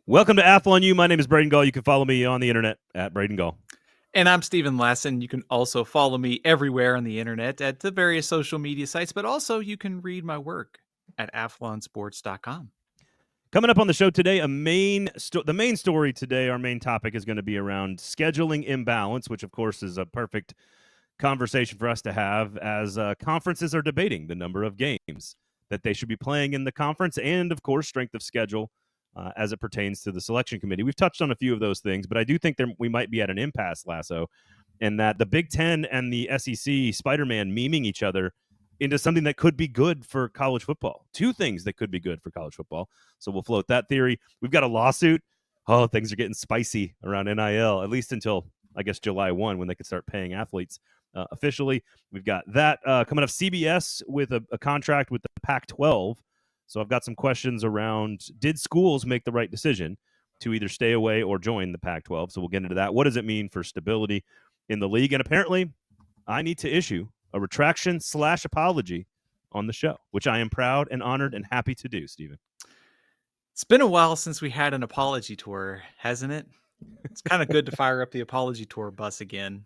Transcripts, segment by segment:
Welcome to Athlon U. My name is Braden Gall. You can follow me on the internet at Braden Gall. And I'm Stephen Lassen. You can also follow me everywhere on the internet at the various social media sites, but also you can read my work at athlonsports.com. Coming up on the show today, the main story today, our main topic is going to be around scheduling imbalance, which of course is a perfect conversation for us to have as conferences are debating the number of games that they should be playing in the conference and, of course, strength of schedule as it pertains to the selection committee. We've touched on a few of those things, but I do think we might be at an impasse, Lasso, and that the Big Ten and the SEC, Spider-Man memeing each other into something that could be good for college football. Two things that could be good for college football. So we'll float that theory. We've got a lawsuit. Oh, things are getting spicy around NIL, at least until, I guess, July 1 when they could start paying athletes officially. We've got that coming up. CBS with a contract with the Pac-12. So I've got some questions around, did schools make the right decision to either stay away or join the Pac-12? So we'll get into that. What does it mean for stability in the league? And apparently I need to issue a retraction/apology on the show, which I am proud and honored and happy to do, Stephen. It's been a while since we had an apology tour, hasn't it? It's kind of good to fire up the apology tour bus again.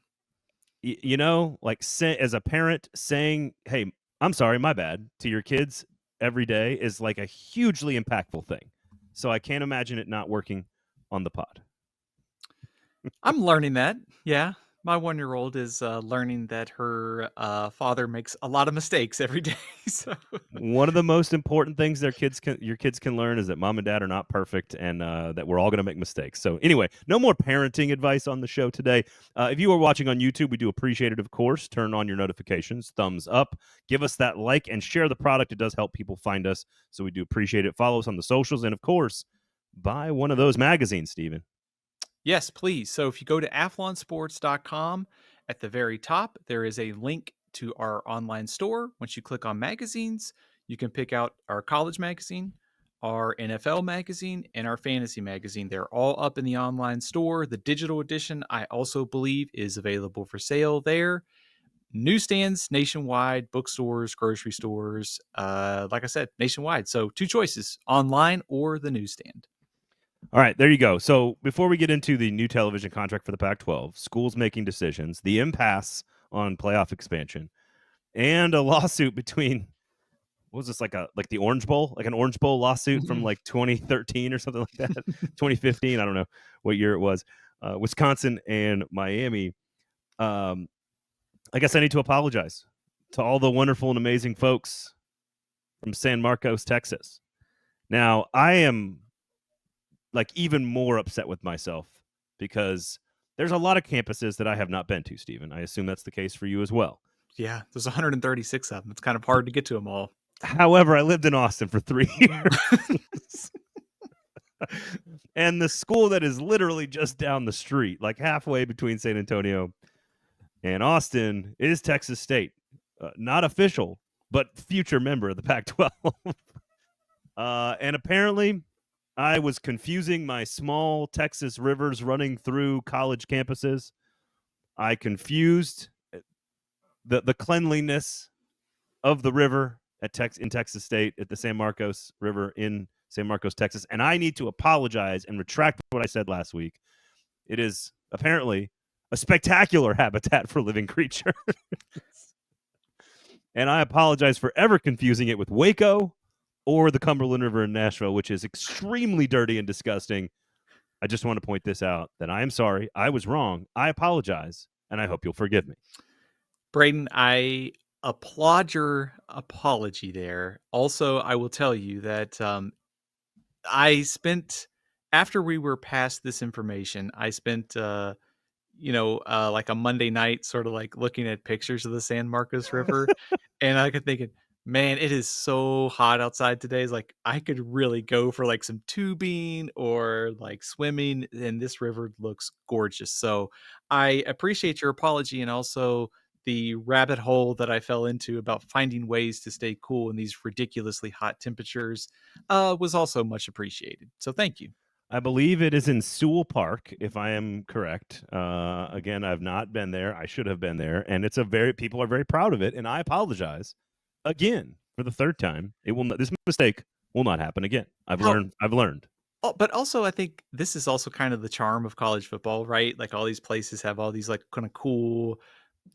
As a parent saying, hey, I'm sorry, my bad, to your kids every day is like a hugely impactful thing. So I can't imagine it not working on the pod. I'm learning that. Yeah. My 1-year-old is learning that her father makes a lot of mistakes every day. So one of the most important things your kids can learn is that mom and dad are not perfect and that we're all going to make mistakes. So anyway, no more parenting advice on the show today. If you are watching on YouTube, we do appreciate it, of course. Turn on your notifications, thumbs up, give us that like, and share the product. It does help people find us, so we do appreciate it. Follow us on the socials, and of course, buy one of those magazines, Stephen. Yes, please. So if you go to athlonsports.com, at the very top, there is a link to our online store. Once you click on magazines, you can pick out our college magazine, our NFL magazine, and our fantasy magazine. They're all up in the online store. The digital edition, I also believe, is available for sale there. Newsstands nationwide, bookstores, grocery stores, like I said, nationwide. So 2 choices, online or the newsstand. All right, there you go. So before we get into the new television contract for the Pac-12, schools making decisions, the impasse on playoff expansion, and a lawsuit between, what was this, like the Orange Bowl? Like an Orange Bowl lawsuit from like 2013 or something like that? 2015, I don't know what year it was. Wisconsin and Miami. I guess I need to apologize to all the wonderful and amazing folks from San Marcos, Texas. Now, I am like even more upset with myself because there's a lot of campuses that I have not been to, Stephen. I assume that's the case for you as well. Yeah, there's 136 of them. It's kind of hard to get to them all. However, I lived in Austin for 3 years. And the school that is literally just down the street, like halfway between San Antonio and Austin, is Texas State. Not official, but future member of the Pac-12. And apparently I was confusing my small Texas rivers running through college campuses. I confused the cleanliness of the river in Texas State at the San Marcos River in San Marcos, Texas. And I need to apologize and retract what I said last week. It is apparently a spectacular habitat for living creatures. And I apologize for ever confusing it with Waco or the Cumberland River in Nashville, which is extremely dirty and disgusting. I just want to point this out, that I am sorry. I was wrong. I apologize, and I hope you'll forgive me. Braden, I applaud your apology there. Also, I will tell you that I spent, after we were past this information, I spent, like a Monday night sort of like looking at pictures of the San Marcos River. And I could think, man, it is so hot outside today. It's like I could really go for like some tubing or like swimming, and this river looks gorgeous. So I appreciate your apology, and also the rabbit hole that I fell into about finding ways to stay cool in these ridiculously hot temperatures was also much appreciated. So thank you. I believe it is in Sewell Park, if I am correct. Again, I've not been there. I should have been there, and people are very proud of it. And I apologize again for the third time. This mistake will not happen again. I've learned. But also, I think this is also kind of the charm of college football, right? Like all these places have all these like kind of cool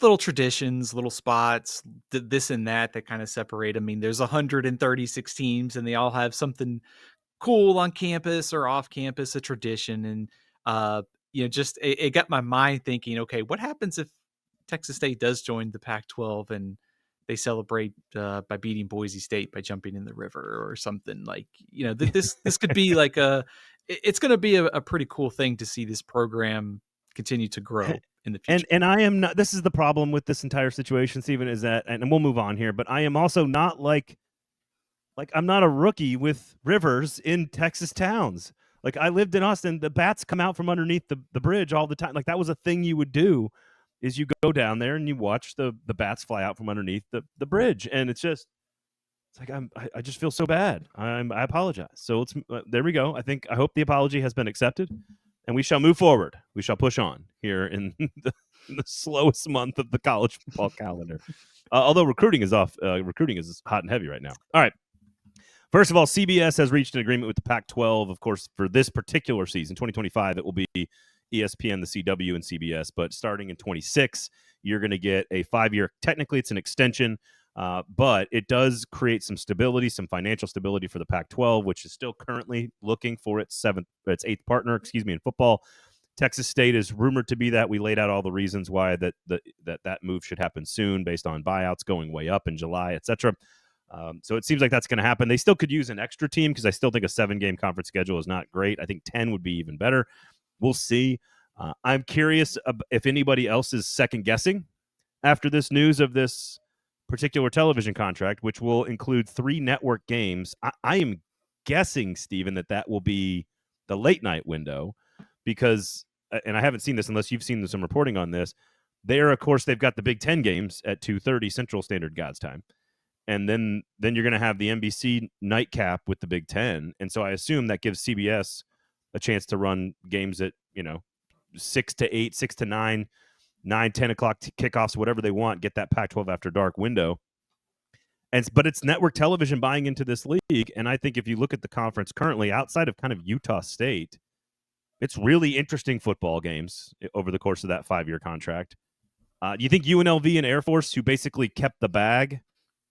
little traditions, little spots, this and that kind of separate. I mean, there's 136 teams, and they all have something cool on campus or off campus, a tradition, and just it got my mind thinking. Okay, what happens if Texas State does join the Pac-12 and they celebrate by beating Boise State by jumping in the river or something like this could be like it's going to be a pretty cool thing to see this program continue to grow in the future. And I am not. This is the problem with this entire situation, Stephen. Is that, and we'll move on here. But I am also not like I'm not a rookie with rivers in Texas towns. Like I lived in Austin, the bats come out from underneath the bridge all the time. Like that was a thing you would do. Is you go down there and you watch the bats fly out from underneath the bridge, and it's like I just feel so bad. I apologize. So there we go. I hope the apology has been accepted, and we shall move forward. We shall push on here in the slowest month of the college football calendar. Although recruiting is off, recruiting is hot and heavy right now. All right. First of all, CBS has reached an agreement with the Pac-12, of course, for this particular season, 2025. It will be ESPN, the CW, and CBS. But starting in 26, you're going to get a 5-year. Technically, it's an extension, but it does create some stability, some financial stability for the Pac-12, which is still currently looking for its eighth partner, in football. Texas State is rumored to be that. We laid out all the reasons why that move should happen soon, based on buyouts going way up in July, etc. So it seems like that's going to happen. They still could use an extra team because I still think a 7-game conference schedule is not great. I think 10 would be even better. We'll see. I'm curious if anybody else is second guessing after this news of this particular television contract, which will include 3 network games. I am guessing, Stephen, that will be the late night window because, and I haven't seen this unless you've seen some reporting on this. Of course, they've got the Big Ten games at 2:30 Central Standard God's Time. And then you're going to have the NBC nightcap with the Big Ten. And so I assume that gives CBS a chance to run games at, 6 to 8, 6 to 9, 9, 10 o'clock kickoffs, whatever they want, get that Pac-12 after dark window. But it's network television buying into this league. And I think if you look at the conference currently, outside of kind of Utah State, it's really interesting football games over the course of that 5-year contract. Do you think UNLV and Air Force, who basically kept the bag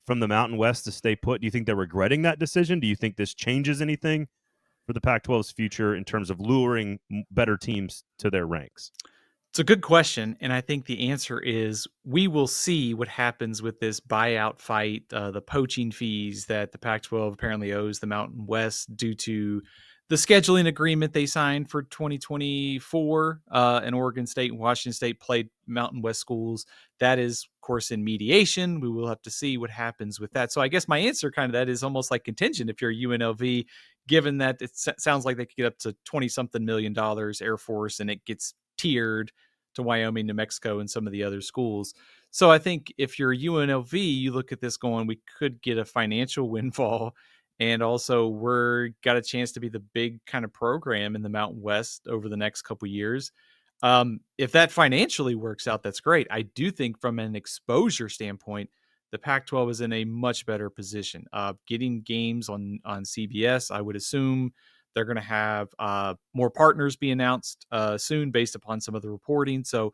from the Mountain West to stay put, do you think they're regretting that decision? Do you think this changes anything for the Pac-12's future in terms of luring better teams to their ranks? It's a good question, and I think the answer is we will see what happens with this buyout fight, the poaching fees that the Pac-12 apparently owes the Mountain West due to the scheduling agreement they signed for 2024, and Oregon State and Washington State played Mountain West schools. That is, of course, in mediation. We will have to see what happens with that. So I guess my answer kind of that is almost like contingent if you're UNLV, given that it sounds like they could get up to 20-something million dollars, Air Force, and it gets tiered to Wyoming, New Mexico, and some of the other schools. So I think if you're UNLV, you look at this going, we could get a financial windfall. And also we're got a chance to be the big kind of program in the Mountain West over the next couple of years. If that financially works out, that's great. I do think from an exposure standpoint, the Pac-12 is in a much better position. Getting games on CBS, I would assume they're going to have more partners be announced soon based upon some of the reporting. So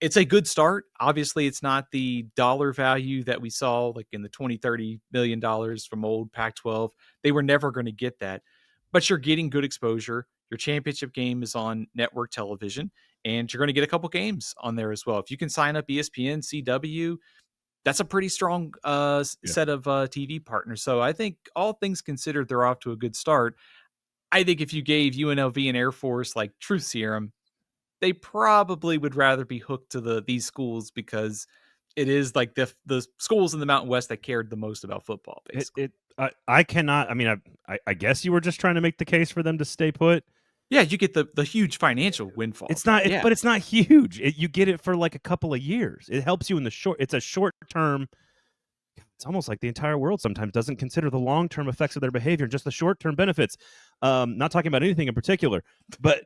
it's a good start. Obviously, it's not the dollar value that we saw like in the $20-30 million from old Pac-12. They were never going to get that. But you're getting good exposure. Your championship game is on network television, and you're going to get a couple games on there as well. If you can sign up ESPN, CW, that's a pretty strong set of TV partners. So I think all things considered, they're off to a good start. I think if you gave UNLV and Air Force like truth serum, they probably would rather be hooked to these schools because it is like the schools in the Mountain West that cared the most about football. Basically, I cannot. I mean, I guess you were just trying to make the case for them to stay put. Yeah, you get the huge financial windfall. It's not, but it's not huge. You get it for like a couple of years. It helps you in the short. It's a short term. It's almost like the entire world sometimes doesn't consider the long-term effects of their behavior, just the short-term benefits. Not talking about anything in particular, but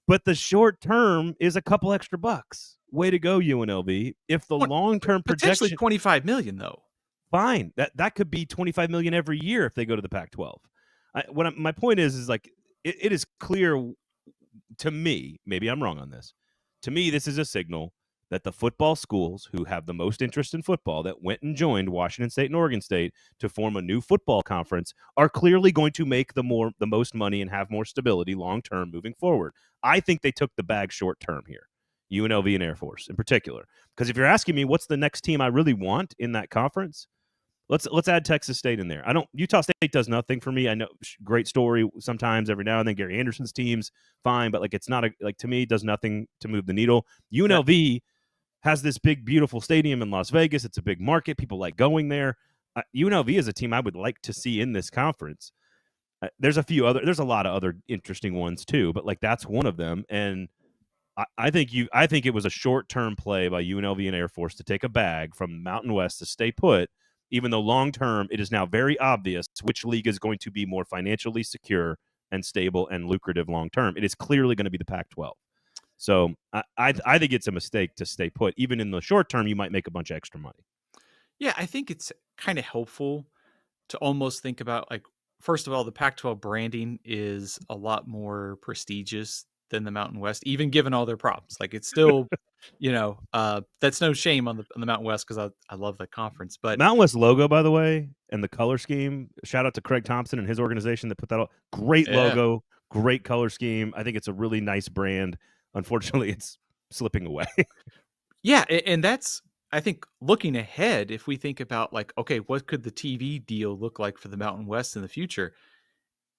but the short term is a couple extra bucks. Way to go, UNLV. If the long-term potentially projection, $25 million though, fine. That could be $25 million every year if they go to the Pac-12. My point is like it is clear to me, maybe I'm wrong on this. To me, this is a signal that the football schools who have the most interest in football that went and joined Washington State and Oregon State to form a new football conference are clearly going to make the most money and have more stability long term moving forward. I think they took the bag short term here. UNLV and Air Force in particular. Because if you're asking me what's the next team I really want in that conference, let's add Texas State in there. Utah State does nothing for me. I know, great story sometimes every now and then. Gary Anderson's team's fine, but like it's not to me, it does nothing to move the needle. UNLV has this big beautiful stadium in Las Vegas. It's a big market. People like going there. UNLV is a team I would like to see in this conference. There's a lot of other interesting ones too, but like that's one of them. And I think it was a short-term play by UNLV and Air Force to take a bag from Mountain West to stay put, even though long-term it is now very obvious which league is going to be more financially secure and stable and lucrative long-term. It is clearly going to be the Pac-12. So I think it's a mistake to stay put. Even in the short term, you might make a bunch of extra money. Yeah, I think it's kind of helpful to almost think about, like, first of all, the Pac-12 branding is a lot more prestigious than the Mountain West, even given all their problems. Like, it's still, that's no shame on the Mountain West, because I love the conference. But Mountain West logo, by the way, and the color scheme. Shout out to Craig Thompson and his organization that put that out. Great logo, great color scheme. I think it's a really nice brand. Unfortunately, it's slipping away. Yeah, and that's, I think, looking ahead, if we think about, like, okay, what could the TV deal look like for the Mountain West in the future?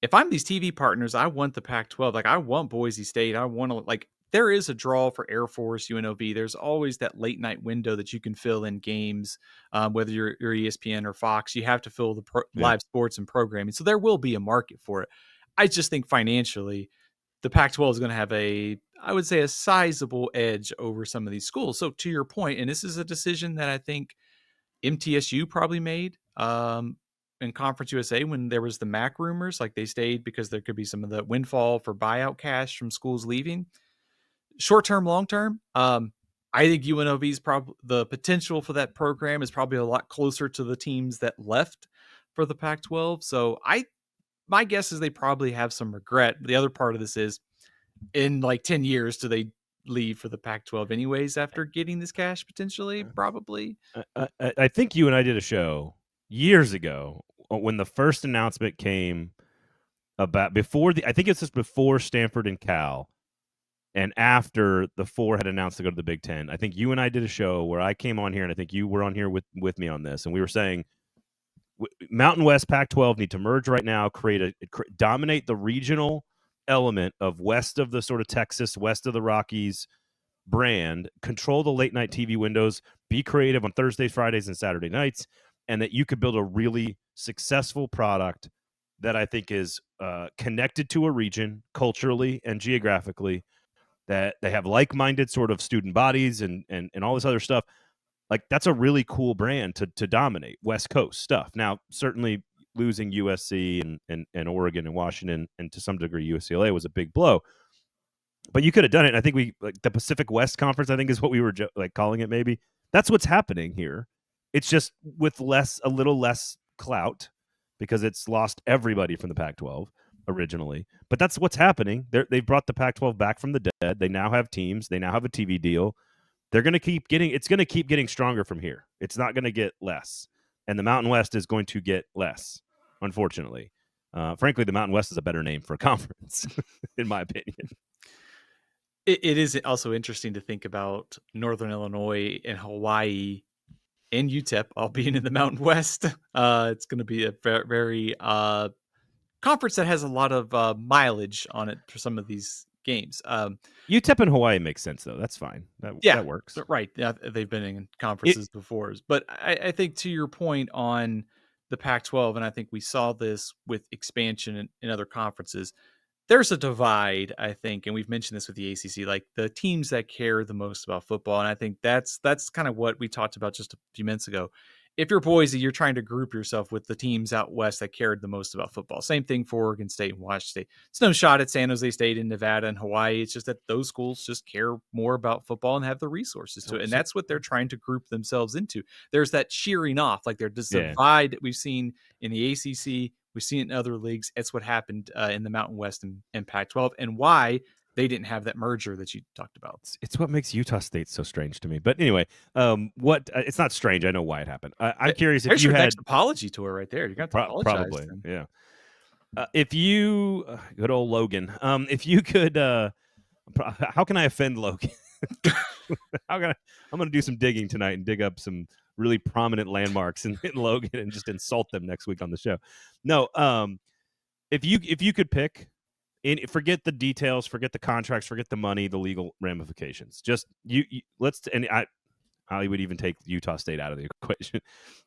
If I'm these TV partners, I want the Pac-12. Like, I want Boise State. I want to, like, there is a draw for Air Force, UNLV. There's always that late night window that you can fill in games, whether you're ESPN or Fox. You have to fill the live sports and programming. So there will be a market for it. I just think financially, the Pac-12 is going to have I would say, a sizable edge over some of these schools. So to your point, and this is a decision that I think MTSU probably made in Conference USA when there was the MAC rumors, like they stayed because there could be some of the windfall for buyout cash from schools leaving. Short term, long term, I think UNLV's probably, the potential for that program is probably a lot closer to the teams that left for the Pac-12. So my guess is they probably have some regret. The other part of this is, in like 10 years, do they leave for the Pac-12 anyways after getting this cash potentially? Probably. I think you and I did a show years ago when the first announcement came about I think it's just before Stanford and Cal and after the four had announced to go to the Big Ten. I think you and I did a show where I came on here, and I think you were on here with me on this, and we were saying Mountain West Pac-12 need to merge right now, dominate the regional element of west of the sort of Texas, west of the Rockies brand, control the late night TV windows, be creative on Thursdays, Fridays, and Saturday nights, and that you could build a really successful product that I think is connected to a region culturally and geographically, that they have like-minded sort of student bodies and all this other stuff. Like, that's a really cool brand to dominate West Coast stuff. Now, certainly losing USC and Oregon and Washington and to some degree UCLA was a big blow. But you could have done it. And I think the Pacific West Conference, I think, is what we were calling it maybe. That's what's happening here. It's just with a little less clout because it's lost everybody from the Pac-12 originally. But that's what's happening. They've brought the Pac-12 back from the dead. They now have teams. They now have a TV deal. It's going to keep getting stronger from here. It's not going to get less. And the Mountain West is going to get less, unfortunately. Frankly, the Mountain West is a better name for a conference, in my opinion. It is also interesting to think about Northern Illinois and Hawaii and UTEP all being in the Mountain West. It's going to be a very conference that has a lot of mileage on it for some of these games. UTEP and Hawaii makes sense, though. That's fine. That works. Right. Yeah, they've been in conferences before. But I think to your point on the Pac-12, and I think we saw this with expansion in other conferences, there's a divide, I think, and we've mentioned this with the ACC, like the teams that care the most about football. And I think that's kind of what we talked about just a few minutes ago. If you're Boise, you're trying to group yourself with the teams out west that cared the most about football. Same thing for Oregon State and Washington State. It's no shot at San Jose State and Nevada and Hawaii. It's just that those schools just care more about football and have the resources to it. And that's what they're trying to group themselves into. There's that shearing off, like there's this divide that we've seen in the ACC. We've seen it in other leagues. It's what happened in the Mountain West and Pac-12, and why they didn't have that merger that you talked about. It's what makes Utah State so strange to me. But anyway, what it's not strange. I know why it happened. I'm curious if There's you your had next apology tour right there. You're going to have to apologize. probably, yeah. If you, good old Logan, if you could, how can I offend Logan? I'm going to do some digging tonight and dig up some really prominent landmarks in Logan and just insult them next week on the show. No, if you could pick, forget the details, forget the contracts, forget the money, the legal ramifications. Just I would even take Utah State out of the equation.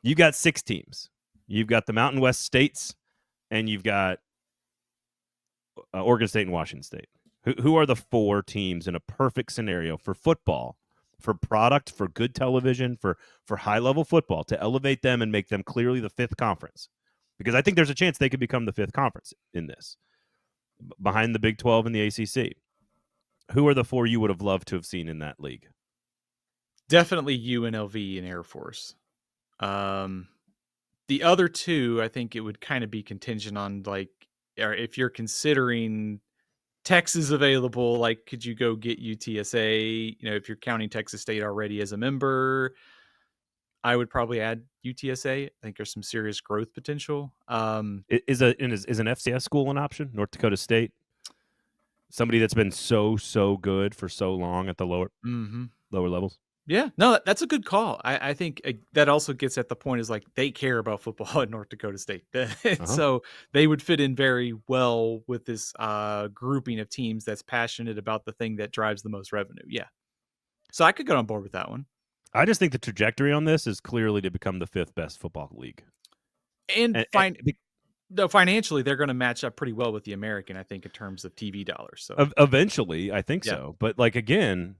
You got 6 teams. You've got the Mountain West states, and you've got Oregon State and Washington State. Who are the 4 teams in a perfect scenario for football, for product, for good television, for high-level football, to elevate them and make them clearly the 5th conference? Because I think there's a chance they could become the 5th conference in this, behind the Big 12 and the ACC. Who are the 4 you would have loved to have seen in that league? Definitely UNLV and Air Force. The other 2, I think it would kind of be contingent on, like, or if you're considering Texas available, like, could you go get UTSA? If you're counting Texas State already as a member, I would probably add UTSA. I think there's some serious growth potential. Is an FCS school an option? North Dakota State, somebody that's been so good for so long at the lower levels. Yeah, no, that's a good call. I think that also gets at the point is, like, they care about football at North Dakota State. So they would fit in very well with this grouping of teams that's passionate about the thing that drives the most revenue. Yeah. So I could get on board with that one. I just think the trajectory on this is clearly to become the 5th best football league. And financially, they're going to match up pretty well with the American, I think, in terms of TV dollars. So eventually, I think so. But, like, again,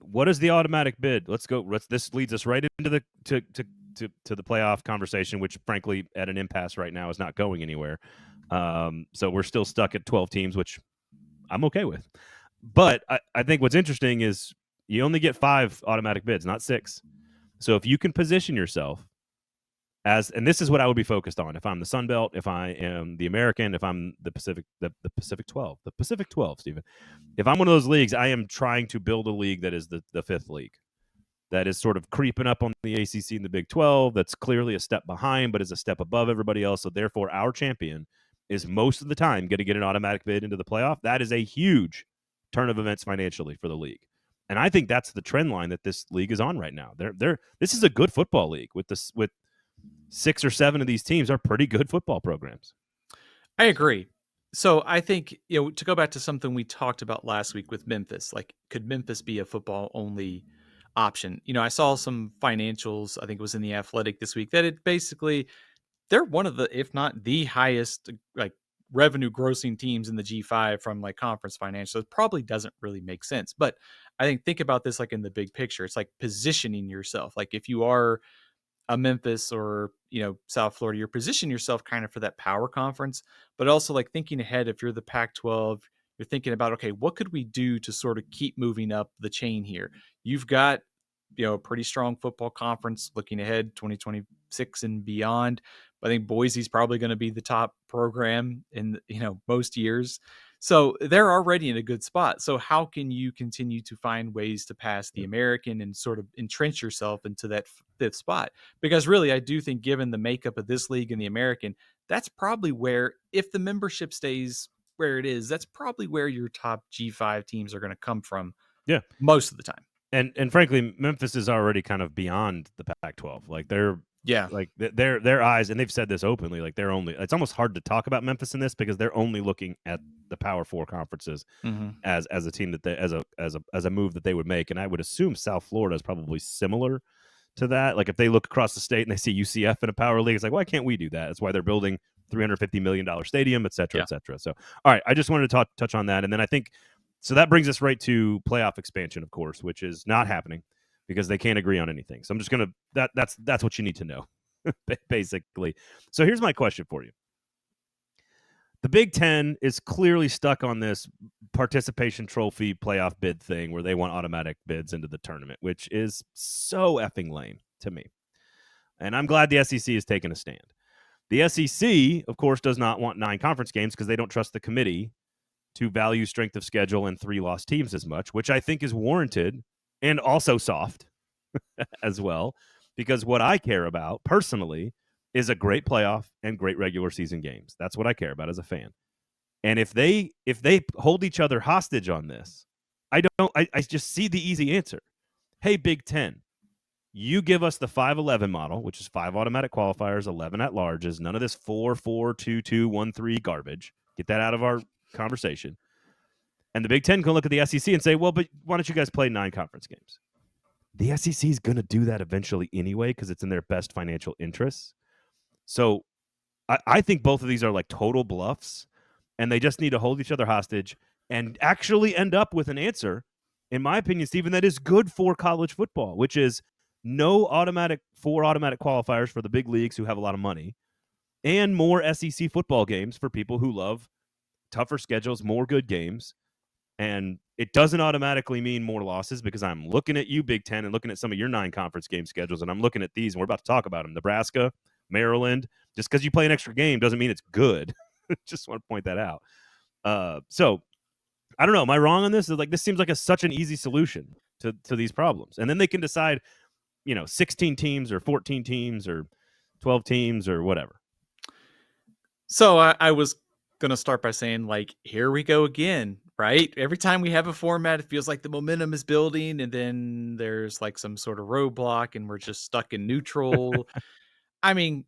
what is the automatic bid? This leads us right into the to the playoff conversation, which frankly at an impasse right now is not going anywhere. So we're still stuck at 12 teams, which I'm okay with. But I think what's interesting is you only get 5 automatic bids, not 6. So if you can position yourself and this is what I would be focused on if I'm the Sun Belt, if I am the American, if I'm the Pacific 12, Stephen. If I'm one of those leagues, I am trying to build a league that is the 5th league, that is sort of creeping up on the ACC and the Big 12, that's clearly a step behind, but is a step above everybody else. So therefore, our champion is most of the time going to get an automatic bid into the playoff. That is a huge turn of events financially for the league. And I think that's the trend line that this league is on right now. This is a good football league with 6 or 7 of these teams are pretty good football programs. I agree. So I think, to go back to something we talked about last week with Memphis, like, could Memphis be a football only option? I saw some financials, I think it was in the Athletic this week, that it basically, they're one of the, if not the highest, like, revenue grossing teams in the G5 from, like, conference financials. It probably doesn't really make sense. But I think about this, like, in the big picture, it's like positioning yourself. Like, if you are a Memphis or, South Florida, you're positioning yourself kind of for that power conference, but also, like, thinking ahead. If you're the Pac-12, you're thinking about, okay, what could we do to sort of keep moving up the chain here? You've got, a pretty strong football conference looking ahead 2026 and beyond. I think Boise's probably going to be the top program in, most years. So they're already in a good spot. So how can you continue to find ways to pass the American and sort of entrench yourself into that 5th spot? Because really, I do think, given the makeup of this league and the American, that's probably where, if the membership stays where it is, that's probably where your top G5 teams are going to come from. Yeah, most of the time. And frankly, Memphis is already kind of beyond the Pac-12. Like, like their eyes, and they've said this openly, like, it's almost hard to talk about Memphis in this because they're only looking at the Power 4 conferences as a team that as a move that they would make. And I would assume South Florida is probably similar to that. Like, if they look across the state and they see UCF in a power league, it's like, why can't we do that? That's why they're building $350 million stadium, et cetera, et cetera. So, all right, I just wanted to touch on that. And then I think, so that brings us right to playoff expansion, of course, which is not happening because they can't agree on anything. So I'm just going to, that's what you need to know, basically. So here's my question for you. The Big Ten is clearly stuck on this participation trophy playoff bid thing where they want automatic bids into the tournament, which is so effing lame to me. And I'm glad the SEC is taking a stand. The SEC, of course, does not want 9 conference games because they don't trust the committee to value strength of schedule and 3-loss teams as much, which I think is warranted and also soft as well, because what I care about personally is a great playoff and great regular season games. That's what I care about as a fan. And if they hold each other hostage on this, I just see the easy answer. Hey, Big Ten, you give us the 5-11 model, which is 5 automatic qualifiers, 11 at larges, none of this 4-4-2-2-1-3 garbage. Get that out of our conversation. And the Big Ten can look at the SEC and say, well, but why don't you guys play 9 conference games? The SEC is going to do that eventually anyway because it's in their best financial interests. So I think both of these are like total bluffs, and they just need to hold each other hostage and actually end up with an answer, in my opinion, Stephen, that is good for college football, which is no 4 automatic qualifiers for the big leagues who have a lot of money, and more SEC football games for people who love tougher schedules, more good games. And it doesn't automatically mean more losses because I'm looking at you, Big Ten, and looking at some of your 9 conference game schedules, and I'm looking at these, and we're about to talk about them. Nebraska, Maryland. Just because you play an extra game doesn't mean it's good. Just want to point that out. So I don't know. Am I wrong on this? This seems like such an easy solution to these problems. And then they can decide, 16 teams or 14 teams or 12 teams or whatever. So I was going to start by saying, here we go again, right? Every time we have a format, it feels like the momentum is building, and then there's some sort of roadblock, and we're just stuck in neutral. I mean,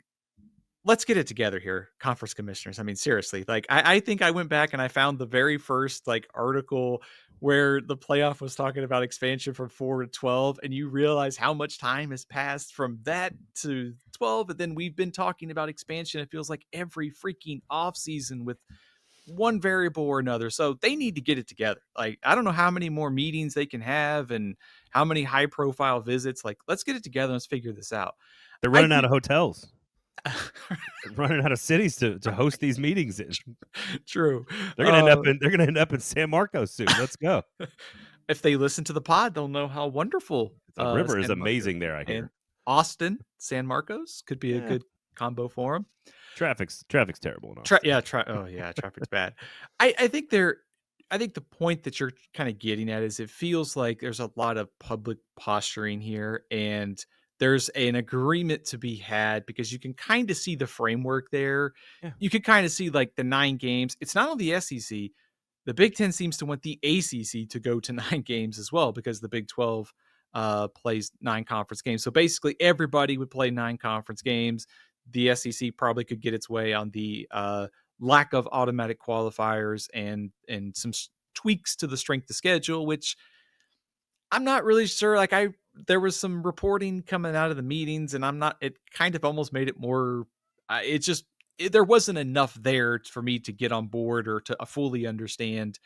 let's get it together here, conference commissioners. I mean, seriously, I think I went back and I found the very first article where the playoff was talking about expansion from 4 to 12, and you realize how much time has passed from that to 12, and then we've been talking about expansion. It feels like every freaking offseason with one variable or another. So they need to get it together. I don't know how many more meetings they can have and how many high profile visits. Let's get it together. Let's figure this out. They're running out of hotels. Running out of cities to host these meetings in. True. They're gonna end up in San Marcos soon. Let's go. If they listen to the pod, they'll know how wonderful the river San is amazing there. I hear. And Austin, San Marcos could be a good combo for them. Traffic's terrible. Traffic's bad. I think the point that you're kind of getting at is it feels like there's a lot of public posturing here, and there's an agreement to be had because you can kind of see the framework there. Yeah. You can kind of see the 9 games. It's not only the SEC. The Big Ten seems to want the ACC to go to 9 games as well because the Big 12 plays 9 conference games. So basically everybody would play 9 conference games. The SEC probably could get its way on the lack of automatic qualifiers and some tweaks to the strength of schedule, which I'm not really sure. There was some reporting coming out of the meetings, and it kind of almost made it more, there wasn't enough there for me to get on board or to fully understand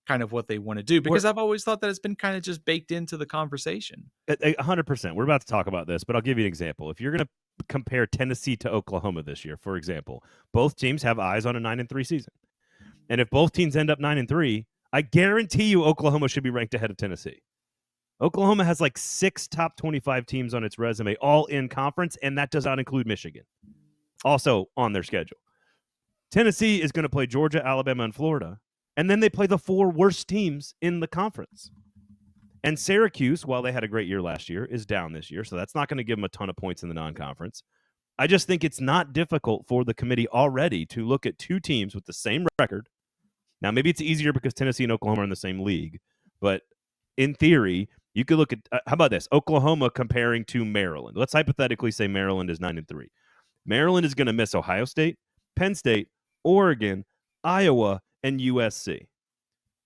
kind of what they want to do, because I've always thought that it's been kind of just baked into the conversation. 100%. We're about to talk about this, but I'll give you an example. If you're going to compare Tennessee to Oklahoma this year, for example, both teams have eyes on a 9-3 season. And if both teams end up 9-3, I guarantee you Oklahoma should be ranked ahead of Tennessee. Oklahoma has 6 top 25 teams on its resume, all in conference, and that does not include Michigan, also on their schedule. Tennessee is going to play Georgia, Alabama, and Florida, and then they play the 4 worst teams in the conference. And Syracuse, while they had a great year last year, is down this year, so that's not going to give them a ton of points in the non-conference. I just think it's not difficult for the committee already to look at 2 teams with the same record. Now, maybe it's easier because Tennessee and Oklahoma are in the same league, but in theory, you could look at, how about this? Oklahoma comparing to Maryland. Let's hypothetically say Maryland is 9-3. Maryland is going to miss Ohio State, Penn State, Oregon, Iowa, and USC.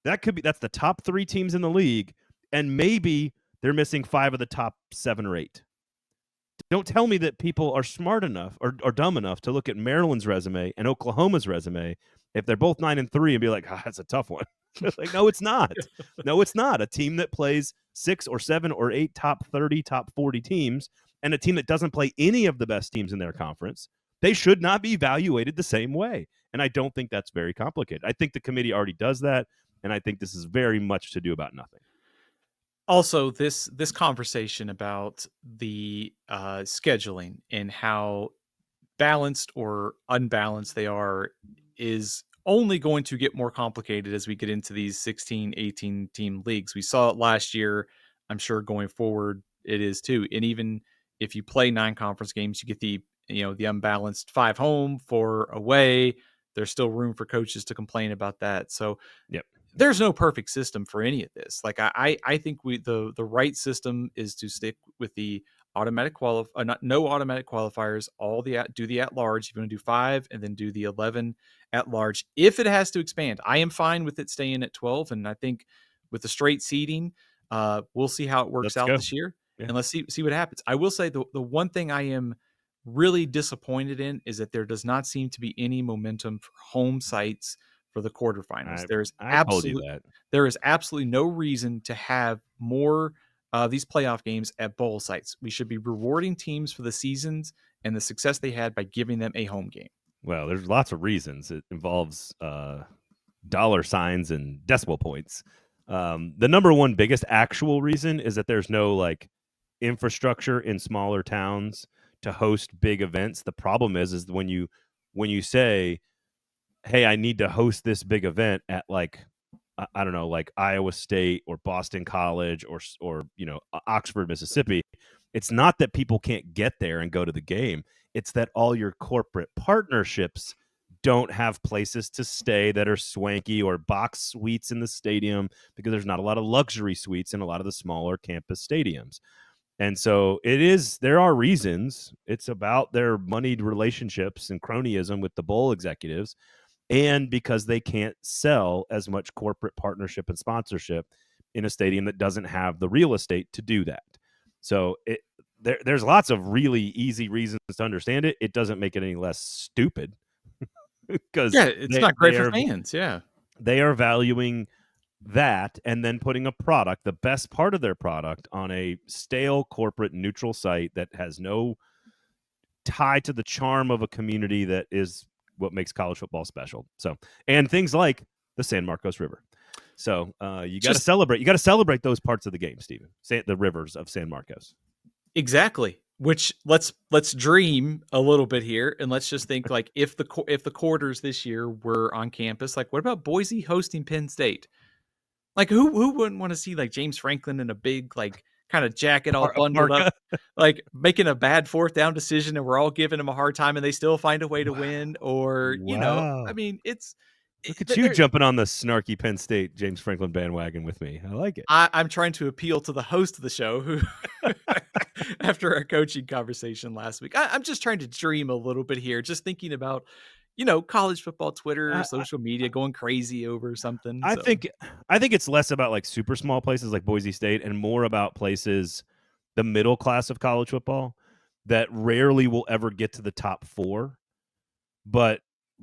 That's the top 3 teams in the league, and maybe they're missing 5 of the top 7 or 8. Don't tell me that people are smart enough or dumb enough to look at Maryland's resume and Oklahoma's resume if they're both 9-3 and be like, that's a tough one. No, it's not. No, it's not. A team that plays 6 or 7 or 8 top 30, top 40 teams, and a team that doesn't play any of the best teams in their conference, they should not be evaluated the same way. And I don't think that's very complicated. I think the committee already does that, and I think this is very much to do about nothing. Also, this conversation about the scheduling and how balanced or unbalanced they are is only going to get more complicated as we get into these 16, 18 team leagues. We saw it last year. I'm sure going forward it is too. And even if you play 9 conference games, you get the unbalanced 5 home, 4 away. There's still room for coaches to complain about that. So Yep. there's no perfect system for any of this. Like I think the right system is to stick with the automatic no automatic qualifiers. Do the at large. If you want to do 5 and then do the 11 at large. If it has to expand, I am fine with it staying at 12. And I think with the straight seeding, we'll see how it works Let's out go. this year, Yeah. and let's see what happens. I will say the one thing I am really disappointed in is that there does not seem to be any momentum for home sites for the quarterfinals. I told you that. There is absolutely no reason to have more these playoff games at bowl sites. We should be rewarding teams for the seasons and the success they had by giving them a home game. Well, there's lots of reasons. It involves dollar signs and decimal points. The number one biggest actual reason is that there's no like infrastructure in smaller towns to host big events. The problem is when you say, hey, I need to host this big event at like, I don't know, like Iowa State or Boston College or Oxford, Mississippi. It's not that people can't get there and go to the game. It's that all your corporate partnerships don't have places to stay that are swanky or box suites in the stadium because there's not a lot of luxury suites in a lot of the smaller campus stadiums. And so there are reasons. It's about their moneyed relationships and cronyism with the bowl executives, and because they can't sell as much corporate partnership and sponsorship in a stadium that doesn't have the real estate to do that. So there's lots of really easy reasons to understand it. It doesn't make it any less stupid because It's not great for fans. Yeah. They are valuing that and then putting a product, the best part of their product, on a stale corporate neutral site that has no tie to the charm of a community that is what makes college football special. So, and things like the San Marcos River. So you got to celebrate. You got to celebrate those parts of the game, Stephen. The rivers of San Marcos. Exactly. Which let's dream a little bit here, and let's just think like if the quarters this year were on campus, like what about Boise hosting Penn State? Like who wouldn't want to see like James Franklin in a big like kind of jacket all bundled up, like making a bad 4th down decision, and we're all giving him a hard time, and they still find a way to win? Or I mean, look at you jumping on the snarky Penn State James Franklin bandwagon with me. I like it. I'm trying to appeal to the host of the show who, after our coaching conversation last week, I'm just trying to dream a little bit here, just thinking about, college football Twitter, social media going crazy over something. I think it's less about like super small places like Boise State and more about places, the middle class of college football, that rarely will ever get to the top 4, but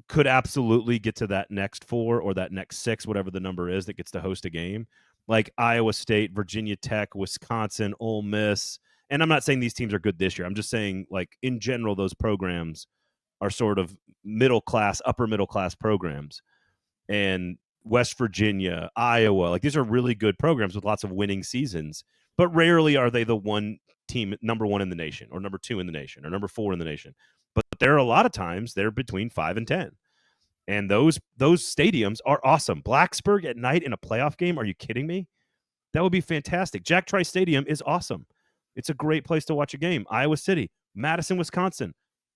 could absolutely get to that next 4 or that next 6, whatever the number is, that gets to host a game. Like Iowa State, Virginia Tech, Wisconsin, Ole Miss. And I'm not saying these teams are good this year. I'm just saying, like, in general, those programs are sort of middle class, upper middle class programs. And West Virginia, Iowa, like these are really good programs with lots of winning seasons, but rarely are they the one team number 1 in the nation or number 2 in the nation or number 4 in the nation. But there are a lot of times they're between 5 and 10. And those stadiums are awesome. Blacksburg at night in a playoff game, are you kidding me? That would be fantastic. Jack Trice Stadium is awesome. It's a great place to watch a game. Iowa City, Madison, Wisconsin.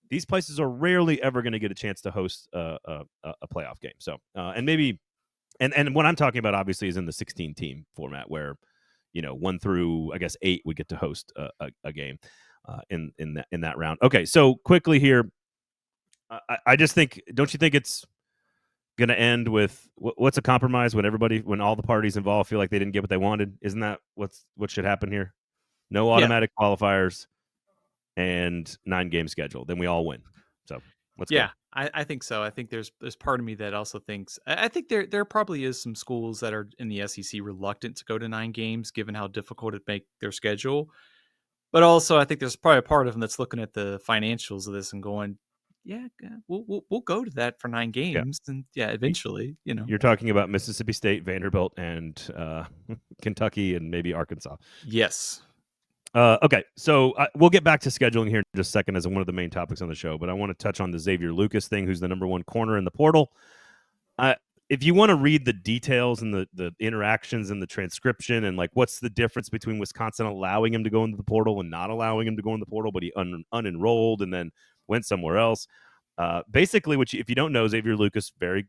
These places are rarely ever going to get a chance to host a playoff game. So, and maybe, and what I'm talking about obviously is in the 16 team format where, 1 through I guess 8 would get to host a game in that round. Okay, so quickly here, I just think, don't you think it's going to end with what's a compromise when all the parties involved feel like they didn't get what they wanted? Isn't that what should happen here? No automatic qualifiers and 9-game schedule. Then we all win. So let's go. I think so. I think there's part of me that also thinks, I think there probably is some schools that are in the SEC reluctant to go to 9 games given how difficult it make their schedule. But also I think there's probably a part of them that's looking at the financials of this and going, yeah, we'll go to that for 9 games. And eventually, You're talking about Mississippi State, Vanderbilt, and Kentucky, and maybe Arkansas. Yes. Okay, so we'll get back to scheduling here in just a second as one of the main topics on the show, but I want to touch on the Xavier Lucas thing, who's the number one corner in the portal. If you want to read the details and the interactions and the transcription and like what's the difference between Wisconsin allowing him to go into the portal and not allowing him to go in the portal, but he unenrolled and then went somewhere else. Basically, if you don't know, Xavier Lucas, very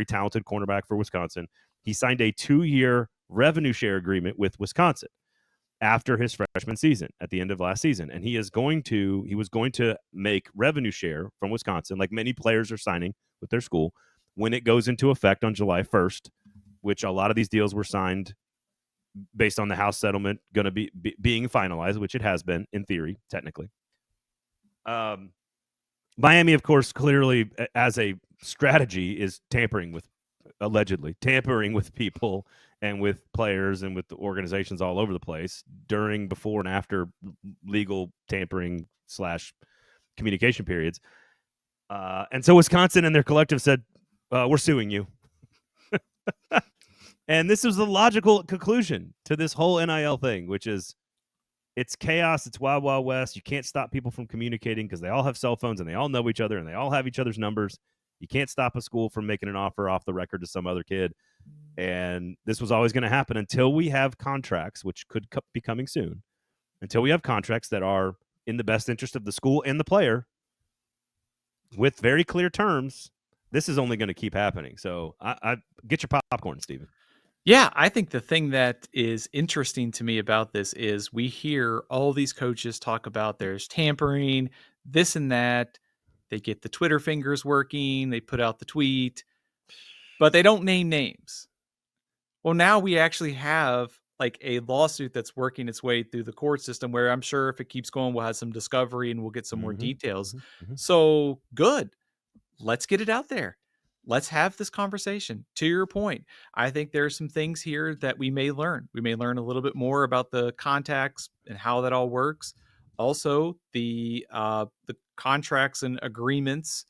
talented cornerback for Wisconsin, he signed a 2-year revenue share agreement with Wisconsin after his freshman season at the end of last season. And he was going to make revenue share from Wisconsin, like many players are signing with their school, when it goes into effect on July 1st, which a lot of these deals were signed based on the House settlement going to be being finalized, which it has been in theory, technically. Miami, of course, clearly as a strategy is allegedly tampering with people and with players and with the organizations all over the place during, before, and after legal tampering / communication periods. And so Wisconsin and their collective said, we're suing you. And this was the logical conclusion to this whole NIL thing, which is it's chaos. It's wild, wild west. You can't stop people from communicating because they all have cell phones and they all know each other and they all have each other's numbers. You can't stop a school from making an offer off the record to some other kid. And this was always going to happen until we have contracts, which could be coming soon, until we have contracts that are in the best interest of the school and the player with very clear terms. This is only going to keep happening. So I get your popcorn, Stephen. Yeah, I think the thing that is interesting to me about this is we hear all these coaches talk about there's tampering, this and that. They get the Twitter fingers working, they put out the tweet, but they don't name names. Well, now we actually have like a lawsuit that's working its way through the court system where I'm sure if it keeps going, we'll have some discovery and we'll get some more details. So good. Let's get it out there. Let's have this conversation. To your point, I think there are some things here that we may learn. We may learn a little bit more about the contacts and how that all works. Also, the contracts and agreements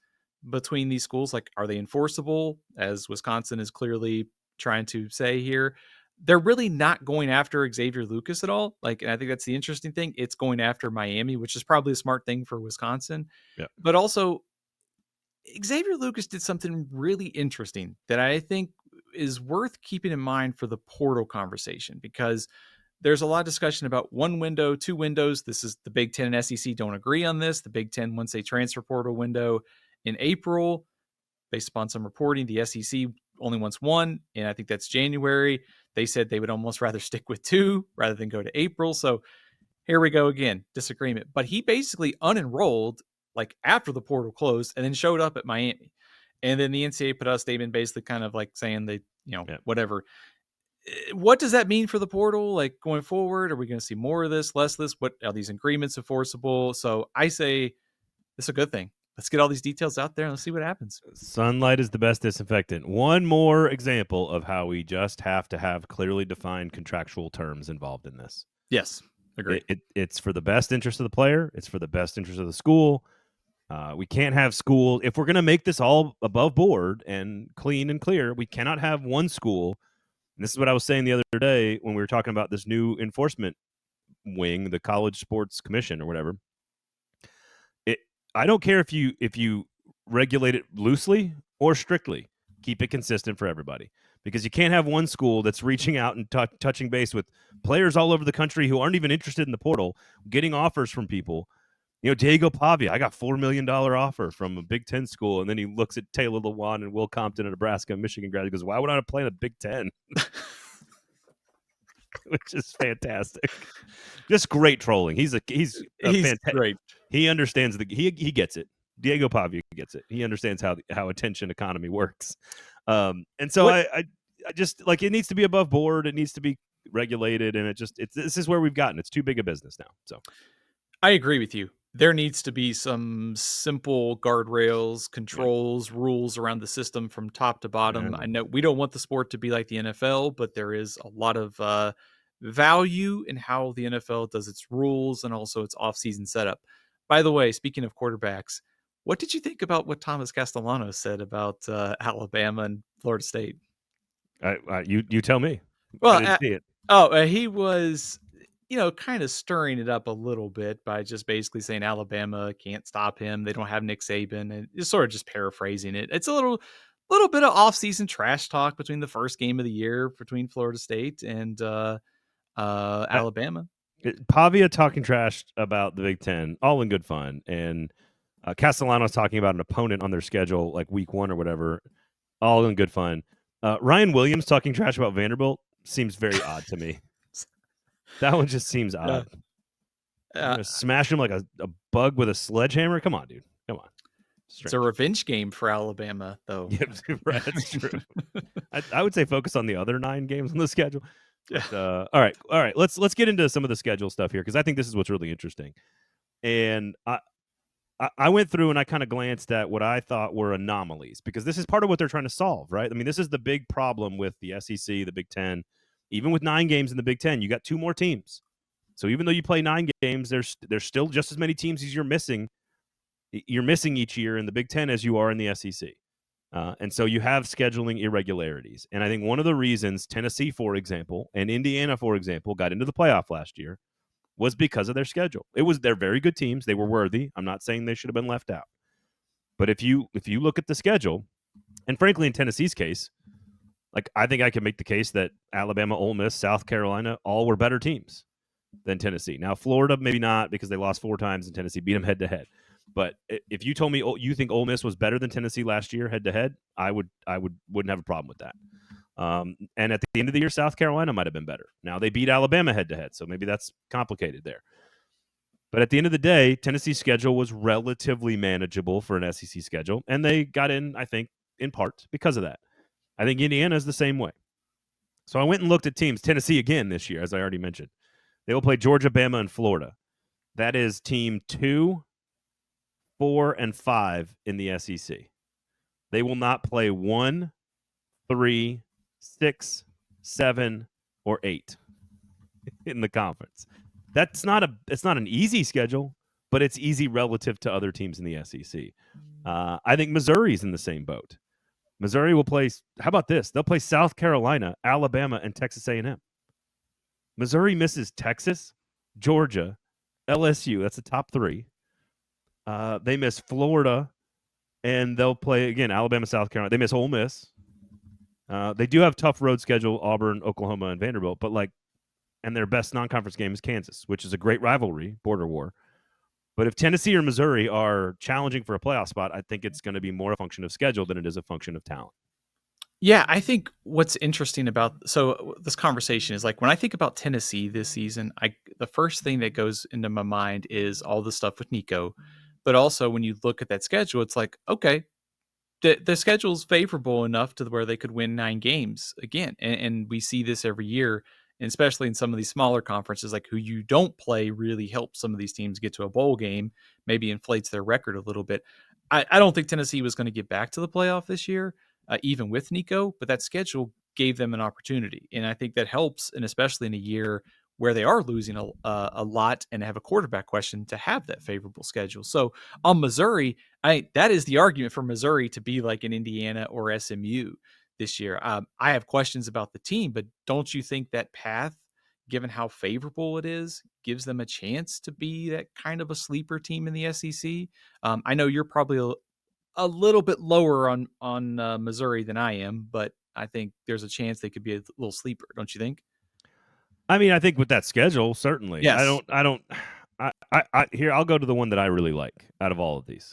between these schools, like, are they enforceable? As Wisconsin is clearly trying to say here, they're really not going after Xavier Lucas at all. Like, and I think that's the interesting thing. It's going after Miami, which is probably a smart thing for Wisconsin. Yeah. But also, Xavier Lucas did something really interesting that I think is worth keeping in mind for the portal conversation, because there's a lot of discussion about one window, 2 windows. This is the Big Ten and SEC don't agree on this. The Big Ten wants a transfer portal window in April. Based upon some reporting, the SEC only wants 1, and I think that's January. They said they would almost rather stick with 2 rather than go to April. So here we go again, disagreement. But he basically unenrolled like after the portal closed and then showed up at Miami. And then the NCAA put out a statement basically kind of like saying they, whatever. What does that mean for the portal? Like going forward, are we going to see more of this, less of this? What are these agreements enforceable? So I say it's a good thing. Let's get all these details out there and let's see what happens. Sunlight is the best disinfectant. One more example of how we just have to have clearly defined contractual terms involved in this. Yes, agreed. It's for the best interest of the player. It's for the best interest of the school. We can't have school, if we're going to make this all above board and clean and clear, we cannot have one school. And this is what I was saying the other day when we were talking about this new enforcement wing, the College Sports Commission or whatever. I don't care if you regulate it loosely or strictly. Keep it consistent for everybody, because you can't have one school that's reaching out and touching base with players all over the country who aren't even interested in the portal, getting offers from people. Diego Pavia, I got $4 million offer from a Big Ten school. And then he looks at Taylor Lewan and Will Compton, a Nebraska, Michigan grad. He goes, why would I play in a Big Ten? Which is fantastic. Just great trolling. He's great. He understands he gets it. Diego Pavia gets it. He understands how attention economy works. And so I just like, it needs to be above board. It needs to be regulated. And this is where we've gotten. It's too big a business now. So I agree with you. There needs to be some simple guardrails, controls, rules around the system from top to bottom. I know we don't want the sport to be like the NFL, but there is a lot of value in how the NFL does its rules and also its off-season setup. By the way, speaking of quarterbacks, what did you think about what Thomas Castellano said about Alabama and Florida State? You tell me. Well, I didn't see it. He was kind of stirring it up a little bit by just basically saying Alabama can't stop him. They don't have Nick Saban, and it's sort of just paraphrasing it. It's a little bit of off-season trash talk between the first game of the year between Florida State and Alabama. Pavia talking trash about the Big Ten, all in good fun, and Castellanos talking about an opponent on their schedule, like week 1 or whatever, all in good fun. Ryan Williams talking trash about Vanderbilt seems very odd to me. That one just seems odd. You're gonna smash him like a bug with a sledgehammer? Come on, dude. Come on. It's a revenge game for Alabama, though. Yeah, right, that's true. I would say focus on the other 9 games on the schedule. But, all right. Let's get into some of the schedule stuff here, because I think this is what's really interesting. And I went through and I kind of glanced at what I thought were anomalies, because this is part of what they're trying to solve, right? I mean, this is the big problem with the SEC, the Big Ten. Even with 9 games in the Big Ten, you got 2 more teams. So even though you play 9 games, there's still just as many teams as you're missing each year in the Big Ten as you are in the SEC. And so you have scheduling irregularities. And I think one of the reasons Tennessee, for example, and Indiana, for example, got into the playoff last year was because of their schedule. They're very good teams. They were worthy. I'm not saying they should have been left out. But if you look at the schedule, and frankly, in Tennessee's case, like, I think I can make the case that Alabama, Ole Miss, South Carolina, all were better teams than Tennessee. Now, Florida, maybe not, because they lost 4 times and Tennessee beat them head-to-head. But if you told me you think Ole Miss was better than Tennessee last year head-to-head, I wouldn't have a problem with that. And at the end of the year, South Carolina might have been better. Now, they beat Alabama head-to-head, so maybe that's complicated there. But at the end of the day, Tennessee's schedule was relatively manageable for an SEC schedule, and they got in, I think, in part because of that. I think Indiana is the same way. So I went and looked at teams. Tennessee again this year, as I already mentioned. They will play Georgia, Bama, and Florida. That is team 2, 4, and 5 in the SEC. They will not play 1, 3, 6, 7, or 8 in the conference. It's not an easy schedule, but it's easy relative to other teams in the SEC. I think Missouri's in the same boat. Missouri will play, how about this? They'll play South Carolina, Alabama, and Texas A&M. Missouri misses Texas, Georgia, LSU. That's the top 3. They miss Florida, and they'll play, again, Alabama, South Carolina. They miss Ole Miss. They do have tough road schedule, Auburn, Oklahoma, and Vanderbilt, and their best non-conference game is Kansas, which is a great rivalry, border war. But if Tennessee or Missouri are challenging for a playoff spot, I think it's going to be more a function of schedule than it is a function of talent. Yeah, I think what's interesting about this conversation is, like, when I think about Tennessee this season, the first thing that goes into my mind is all the stuff with Nico. But also when you look at that schedule, it's like, okay, the schedule's favorable enough to where they could win 9 games again. And we see this every year, and especially in some of these smaller conferences, like, who you don't play really helps some of these teams get to a bowl game, maybe inflates their record a little bit. I don't think Tennessee was going to get back to the playoff this year, even with Nico, but that schedule gave them an opportunity. And I think that helps, and especially in a year where they are losing a lot and have a quarterback question, to have that favorable schedule. So on Missouri, that is the argument for Missouri to be like an Indiana or SMU this year. I have questions about the team, but don't you think that path, given how favorable it is, gives them a chance to be that kind of a sleeper team in the SEC? I know you're probably a little bit lower on Missouri than I am, but I think there's a chance they could be a little sleeper. Don't you think? I mean, I think with that schedule, certainly. Yes. Here, I'll go to the one that I really like out of all of these.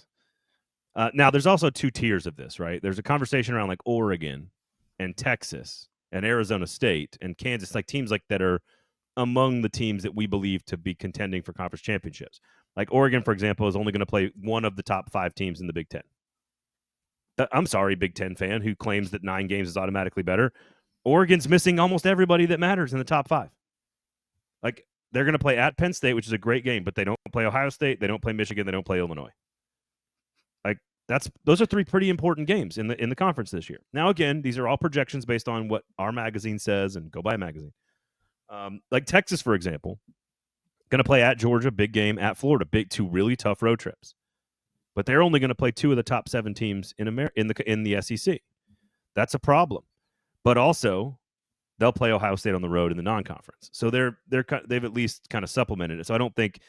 Now, there's also 2 tiers of this, right? There's a conversation around, like, Oregon and Texas and Arizona State and Kansas, like teams like that are among the teams that we believe to be contending for conference championships. Like Oregon, for example, is only going to play one of the top 5 teams in the Big Ten. I'm sorry, Big Ten fan who claims that 9 games is automatically better. Oregon's missing almost everybody that matters in the top 5. Like, they're going to play at Penn State, which is a great game, but they don't play Ohio State, they don't play Michigan, they don't play Illinois. Like, those are 3 pretty important games in the conference this year. Now, again, these are all projections based on what our magazine says and Go By Magazine. Like Texas, for example, going to play at Georgia, big game, at Florida, 2 really tough road trips. But they're only going to play 2 of the top 7 teams in the SEC. That's a problem. But also, they'll play Ohio State on the road in the non-conference. So they've at least kind of supplemented it. So I don't think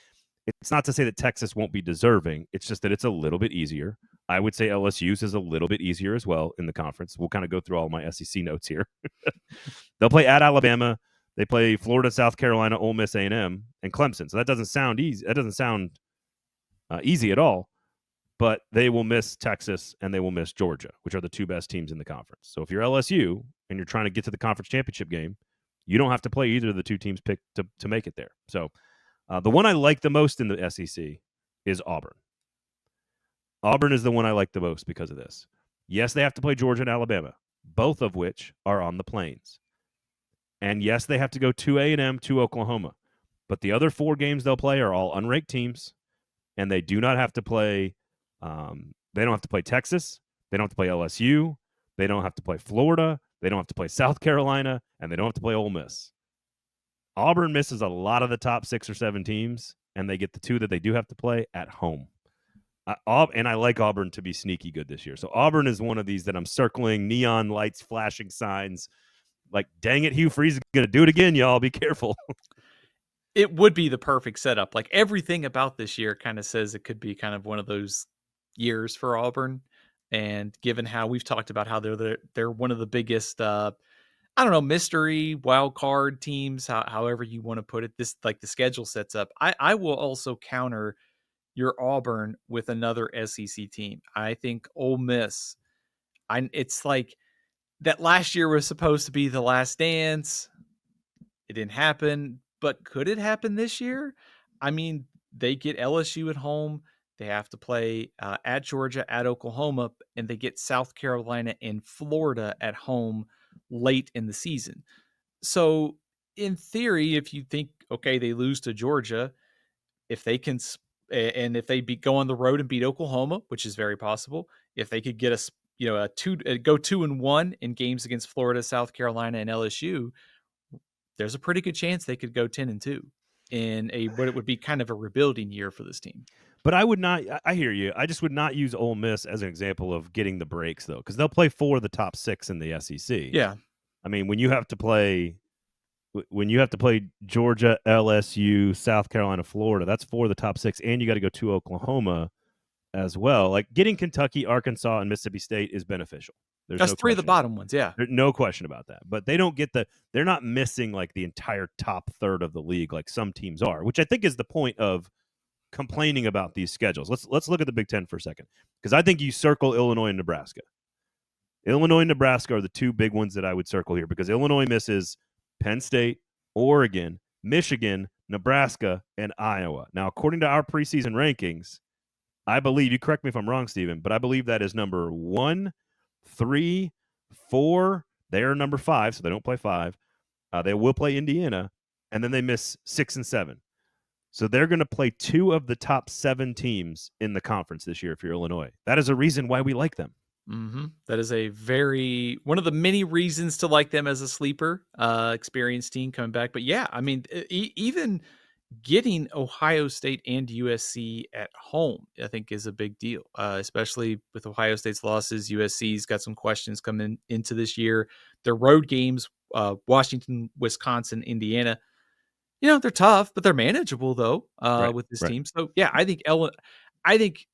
it's not to say that Texas won't be deserving. It's just that it's a little bit easier. I would say LSU's is a little bit easier as well in the conference. We'll kind of go through all my SEC notes here. They'll play at Alabama. They play Florida, South Carolina, Ole Miss, A&M, and Clemson. So that doesn't sound easy. That doesn't sound easy at all. But they will miss Texas and they will miss Georgia, which are the two best teams in the conference. So if you're LSU and you're trying to get to the conference championship game, you don't have to play either of the two teams picked to make it there. So the one I like the most in the SEC is Auburn. Auburn is the one I like the most because of this. Yes, they have to play Georgia and Alabama, both of which are on the plains. And yes, they have to go to A&M, to Oklahoma. But the other 4 games they'll play are all unranked teams, and they do not have to play they don't have to play Texas. They don't have to play LSU. They don't have to play Florida. They don't have to play South Carolina, and they don't have to play Ole Miss. Auburn misses a lot of the top 6 or 7 teams, and they get the 2 that they do have to play at home. And I like Auburn to be sneaky good this year. So Auburn is one of these that I'm circling, neon lights, flashing signs. Like, dang it, Hugh Freeze is going to do it again, y'all. Be careful. It would be the perfect setup. Like, everything about this year kind of says it could be kind of one of those years for Auburn. And given how we've talked about how they're one of the biggest, mystery wild card teams, however you want to put it, this, like, the schedule sets up. I will also counter your Auburn with another SEC team. I think Ole Miss. It's like that last year was supposed to be the last dance. It didn't happen, but could it happen this year? I mean, they get LSU at home. They have to play at Georgia, at Oklahoma, and they get South Carolina and Florida at home late in the season. So in theory, if you think, okay, they lose to Georgia, if they can, and if they go on the road and beat Oklahoma, which is very possible, if they could get go 2-1 in games against Florida, South Carolina, and LSU, there's a pretty good chance they could go 10-2 in what it would be kind of a rebuilding year for this team. But I would not. I hear you. I just would not use Ole Miss as an example of getting the breaks, though, because they'll play 4 of the top 6 in the SEC. Yeah, I mean, when you have to play Georgia, LSU, South Carolina, Florida, that's 4 of the top 6, and you got to go to Oklahoma as well. Like, getting Kentucky, Arkansas, and Mississippi State is beneficial. That's 3 of the bottom ones. Yeah, there's no question about that. But they don't get they're not missing like the entire top third of the league like some teams are, which I think is the point of complaining about these schedules. Let's look at the Big Ten for a second, because I think you circle Illinois and Nebraska. Illinois and Nebraska are the 2 big ones that I would circle here, because Illinois misses Penn State, Oregon, Michigan, Nebraska, and Iowa. Now, according to our preseason rankings, I believe, you correct me if I'm wrong, Stephen, but I believe that is number 1, 3, 4. They are number 5, so they don't play 5. They will play Indiana, and then they miss 6 and 7. So they're going to play 2 of the top 7 teams in the conference this year if you're Illinois. That is a reason why we like them. Mm-hmm. That is one of the many reasons to like them as a sleeper, experienced team coming back. But yeah, I mean, even getting Ohio State and USC at home, I think, is a big deal, especially with Ohio State's losses. USC's got some questions coming into this year. Their road games, Washington, Wisconsin, Indiana, they're tough, but they're manageable though, with this team. So yeah, I think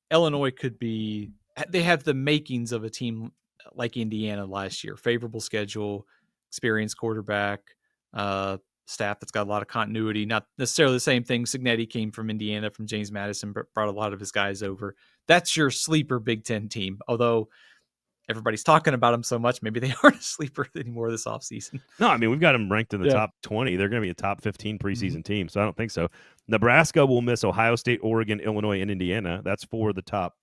Illinois could be. They have the makings of a team like Indiana last year. Favorable schedule, experienced quarterback, staff that's got a lot of continuity. Not necessarily the same thing. Signetti came from Indiana, from James Madison, brought a lot of his guys over. That's your sleeper Big Ten team. Although everybody's talking about them so much, maybe they aren't a sleeper anymore this offseason. No, I mean, we've got them ranked in the top 20. They're going to be a top 15 preseason team, so I don't think so. Nebraska will miss Ohio State, Oregon, Illinois, and Indiana. That's for the top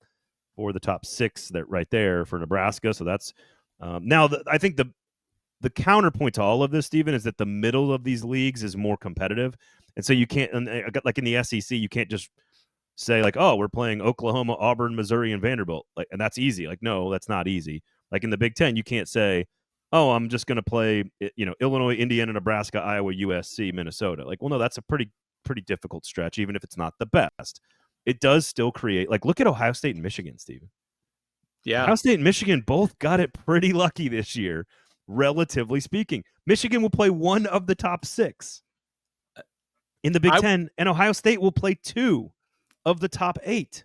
6 that right there for Nebraska. So that's now I think the counterpoint to all of this, Stephen, is that the middle of these leagues is more competitive, and so you can't, like in the SEC, you can't just say like, oh, we're playing Oklahoma, Auburn, Missouri, and Vanderbilt, like, and that's easy. Like, no, that's not easy. Like in the Big Ten, you can't say, oh, I'm just going to play, Illinois, Indiana, Nebraska, Iowa, USC, Minnesota. Like, well, no, that's a pretty difficult stretch, even if it's not the best. It does still create, like, look at Ohio State and Michigan, Stephen. Yeah. Ohio State and Michigan both got it pretty lucky this year relatively speaking. Michigan will play one of the top 6 in the Big Ten, and Ohio State will play 2 of the top 8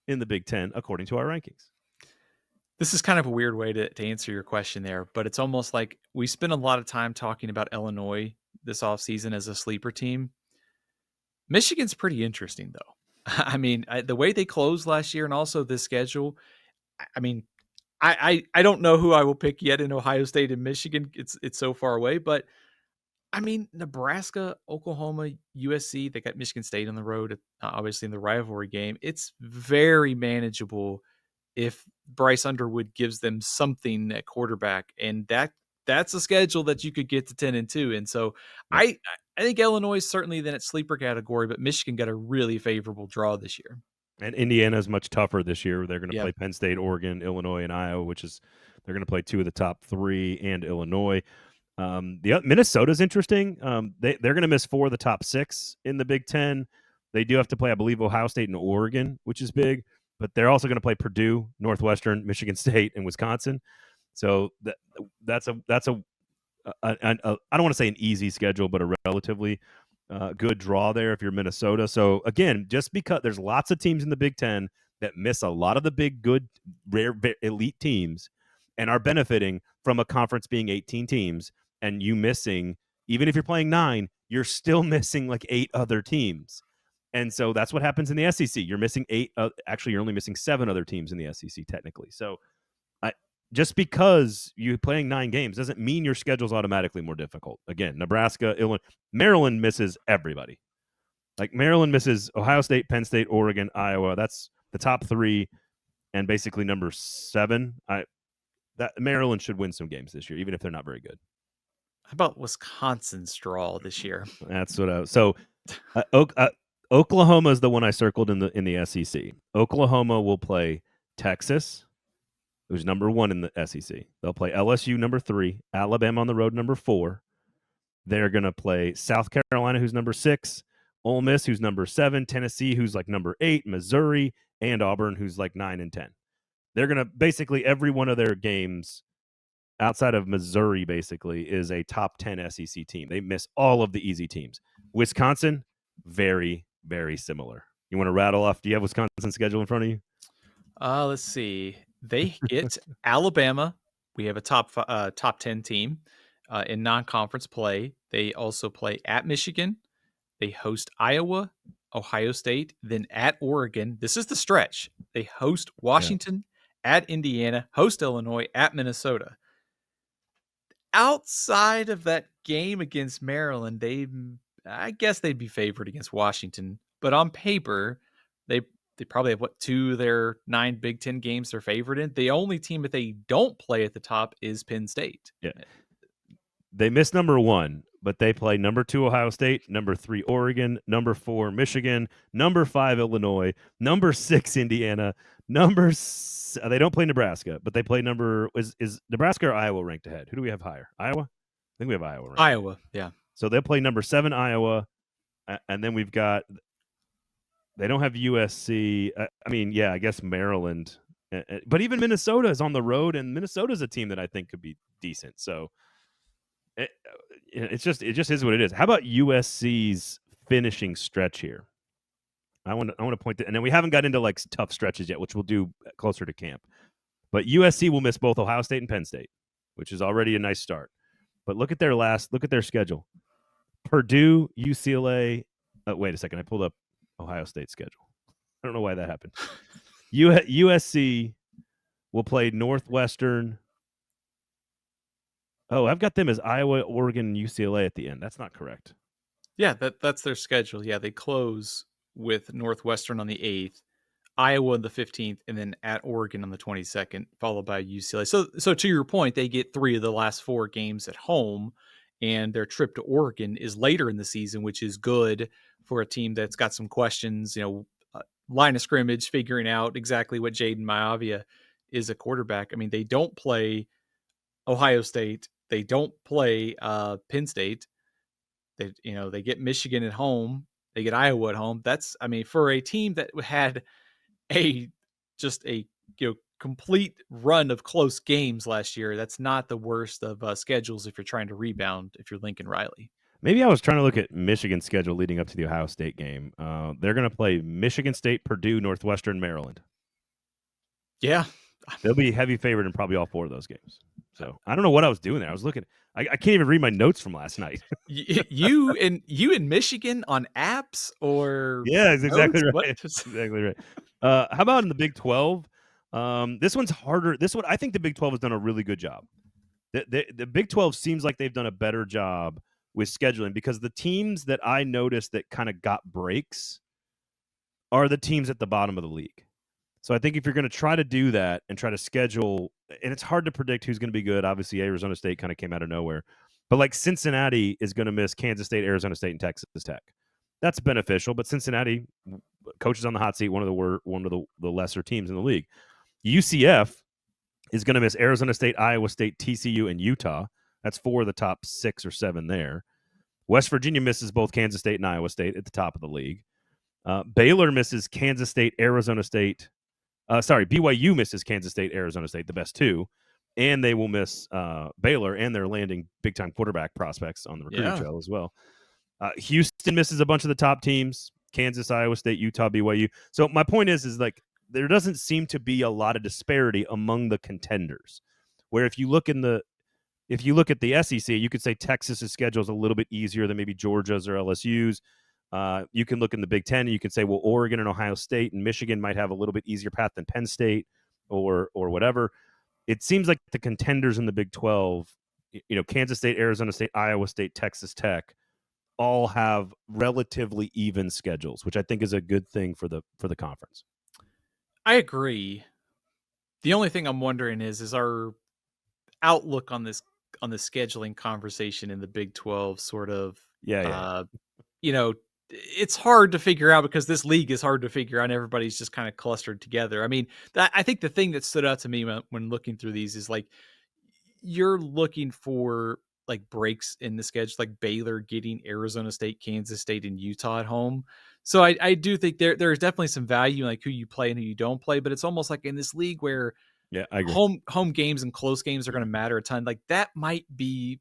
in the Big Ten, according to our rankings. This is kind of a weird way to answer your question there, but it's almost like we spent a lot of time talking about Illinois this offseason as a sleeper team. Michigan's pretty interesting, though. I mean, the way they closed last year and also this schedule, I mean, I don't know who I will pick yet in Ohio State and Michigan. It's so far away, but I mean, Nebraska, Oklahoma, USC, they got Michigan State on the road, obviously in the rivalry game. It's very manageable if Bryce Underwood gives them something at quarterback, and that's a schedule that you could get to 10-2. And so I think Illinois is certainly in that sleeper category, but Michigan got a really favorable draw this year. And Indiana is much tougher this year. They're going to play Penn State, Oregon, Illinois, and Iowa, which is they're going to play 2 of the top 3, and Illinois. Minnesota's interesting. They're going to miss 4 of the top 6 in the Big Ten. They do have to play, I believe, Ohio State and Oregon, which is big. But they're also going to play Purdue, Northwestern, Michigan State, and Wisconsin. So that's a I don't want to say an easy schedule, but a relatively good draw there if you're Minnesota. So again, just because there's lots of teams in the Big Ten that miss a lot of the big, good, rare, elite teams and are benefiting from a conference being 18 teams, and you missing, even if you're playing 9, you're still missing like 8 other teams. And so that's what happens in the SEC. You're missing 8. Actually, you're only missing 7 other teams in the SEC technically. So just because you're playing 9 games doesn't mean your schedule's automatically more difficult. Again, Nebraska, Illinois, Maryland misses everybody. Like Maryland misses Ohio State, Penn State, Oregon, Iowa. That's the top 3, and basically number 7. That Maryland should win some games this year, even if they're not very good. How about Wisconsin's draw this year? That's what Oklahoma is the one I circled in the SEC. Oklahoma will play Texas, who's number 1 in the SEC. They'll play LSU number 3, Alabama on the road number 4. They're going to play South Carolina, who's number 6, Ole Miss, who's number 7, Tennessee, who's like number 8, Missouri, and Auburn, who's like 9 and 10. They're going to basically every one of their games outside of Missouri basically is a top 10 SEC team. They miss all of the easy teams. Wisconsin, very, very similar. You want to rattle off? Do you have Wisconsin's schedule in front of you? Let's see. They get Alabama. We have a top 10 team in non-conference play. They also play at Michigan. They host Iowa, Ohio State, then at Oregon. This is the stretch. They host Washington, at Indiana, host Illinois, at Minnesota. Outside of that game against Maryland, I guess they'd be favored against Washington. But on paper, they probably have 2 of their 9 Big Ten games they're favored in. The only team that they don't play at the top is Penn State. Yeah. They miss number 1, but they play number 2 Ohio State, number 3 Oregon, number 4 Michigan, number 5 Illinois, number 6 Indiana, they don't play Nebraska, but they play is Nebraska or Iowa ranked ahead? Who do we have higher? Iowa? I think we have Iowa. Right? Iowa, yeah. So they'll play number 7 Iowa, and then we've got. They don't have USC. I guess Maryland, but even Minnesota is on the road, and Minnesota's a team that I think could be decent. So it just is what it is. How about USC's finishing stretch here? I want to point to, and then we haven't got into like tough stretches yet, which we'll do closer to camp. But USC will miss both Ohio State and Penn State, which is already a nice start. But look at their schedule: Purdue, UCLA. Wait a second, I pulled up Ohio State schedule. I don't know why that happened. USC will play Northwestern. Oh, I've got them as Iowa, Oregon, and UCLA at the end. That's not correct. Yeah, that's their schedule. Yeah, they close with Northwestern on the 8th, Iowa on the 15th, and then at Oregon on the 22nd, followed by UCLA. So to your point, they get 3 of the last 4 games at home, and their trip to Oregon is later in the season, which is good for a team that's got some questions, line of scrimmage, figuring out exactly what Jaden Maavia is a quarterback. I mean, they don't play Ohio State. They don't play Penn State. They get Michigan at home. They get Iowa at home. For a team that had a complete run of close games last year, that's not the worst of schedules if you're trying to rebound, if you're Lincoln Riley. Maybe I was trying to look at Michigan's schedule leading up to the Ohio State game. They're going to play Michigan State, Purdue, Northwestern, Maryland. Yeah. They'll be heavy favored in probably all 4 of those games. So I don't know what I was doing there. I was looking. I can't even read my notes from last night. you in Michigan on apps or Yeah, it's exactly notes? right. What? Exactly right. How about in the Big 12? This one's harder. This one, I think the Big 12 has done a really good job. The Big 12 seems like they've done a better job with scheduling because the teams that I noticed that kind of got breaks are the teams at the bottom of the league. So I think if you're going to try to do that and try to schedule, and it's hard to predict who's going to be good. Obviously, Arizona State kind of came out of nowhere. But like Cincinnati is going to miss Kansas State, Arizona State, and Texas Tech. That's beneficial, but Cincinnati, coaches on the hot seat, one of the lesser teams in the league. UCF is going to miss Arizona State, Iowa State, TCU, and Utah. That's 4 of the top 6 or 7 there. West Virginia misses both Kansas State and Iowa State at the top of the league. Baylor misses Kansas State, Arizona State. BYU misses Kansas State, Arizona State, the best 2. And they will miss Baylor, and they're landing big-time quarterback prospects on the recruiting trail as well. Houston misses a bunch of the top teams, Kansas, Iowa State, Utah, BYU. So my point is like there doesn't seem to be a lot of disparity among the contenders, where if you look at the SEC, you could say Texas's schedule is a little bit easier than maybe Georgia's or LSU's. You can look in the Big Ten and you can say, well, Oregon and Ohio State and Michigan might have a little bit easier path than Penn State or whatever. It seems like the contenders in the Big 12, Kansas State, Arizona State, Iowa State, Texas Tech, all have relatively even schedules, which I think is a good thing for the conference. I agree. The only thing I'm wondering is our outlook on the scheduling conversation in the Big 12 sort of it's hard to figure out because this league is hard to figure out and everybody's just kind of clustered together. I mean, I think the thing that stood out to me when looking through these is like you're looking for like breaks in the schedule, like Baylor getting Arizona State, Kansas State, and Utah at home. So I do think there's definitely some value in like who you play and who you don't play, but it's almost like in this league where I agree. home games and close games are going to matter a ton. Like that might be,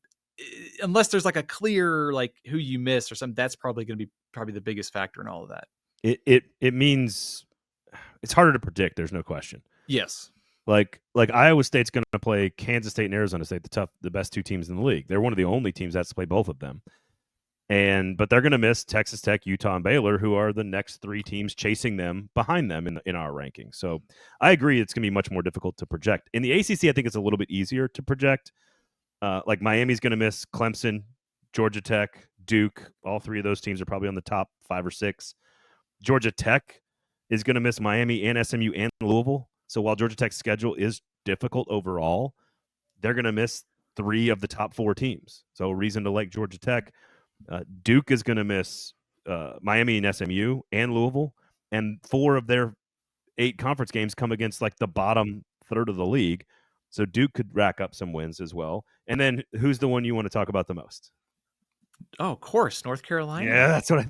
unless there's like a clear like who you miss or something, that's probably going to be the biggest factor in all of that. It means it's harder to predict. There's no question. Yes. Like Iowa State's going to play Kansas State and Arizona State, the best 2 teams in the league. They're one of the only teams that's to play both of them. But they're going to miss Texas Tech, Utah, and Baylor, who are the next 3 teams chasing them behind them in our rankings. So I agree it's going to be much more difficult to project. In the ACC, I think it's a little bit easier to project. Like Miami's going to miss Clemson, Georgia Tech, Duke. All 3 of those teams are probably on the top 5 or 6. Georgia Tech is going to miss Miami and SMU and Louisville. So while Georgia Tech's schedule is difficult overall, they're going to miss 3 of the top 4 teams. So a reason to like Georgia Tech. Duke is going to miss Miami and SMU and Louisville, and 4 of their 8 conference games come against like the bottom third of the league. So Duke could rack up some wins as well. And then who's the one you want to talk about the most? Oh, of course, North Carolina. Yeah, that's what I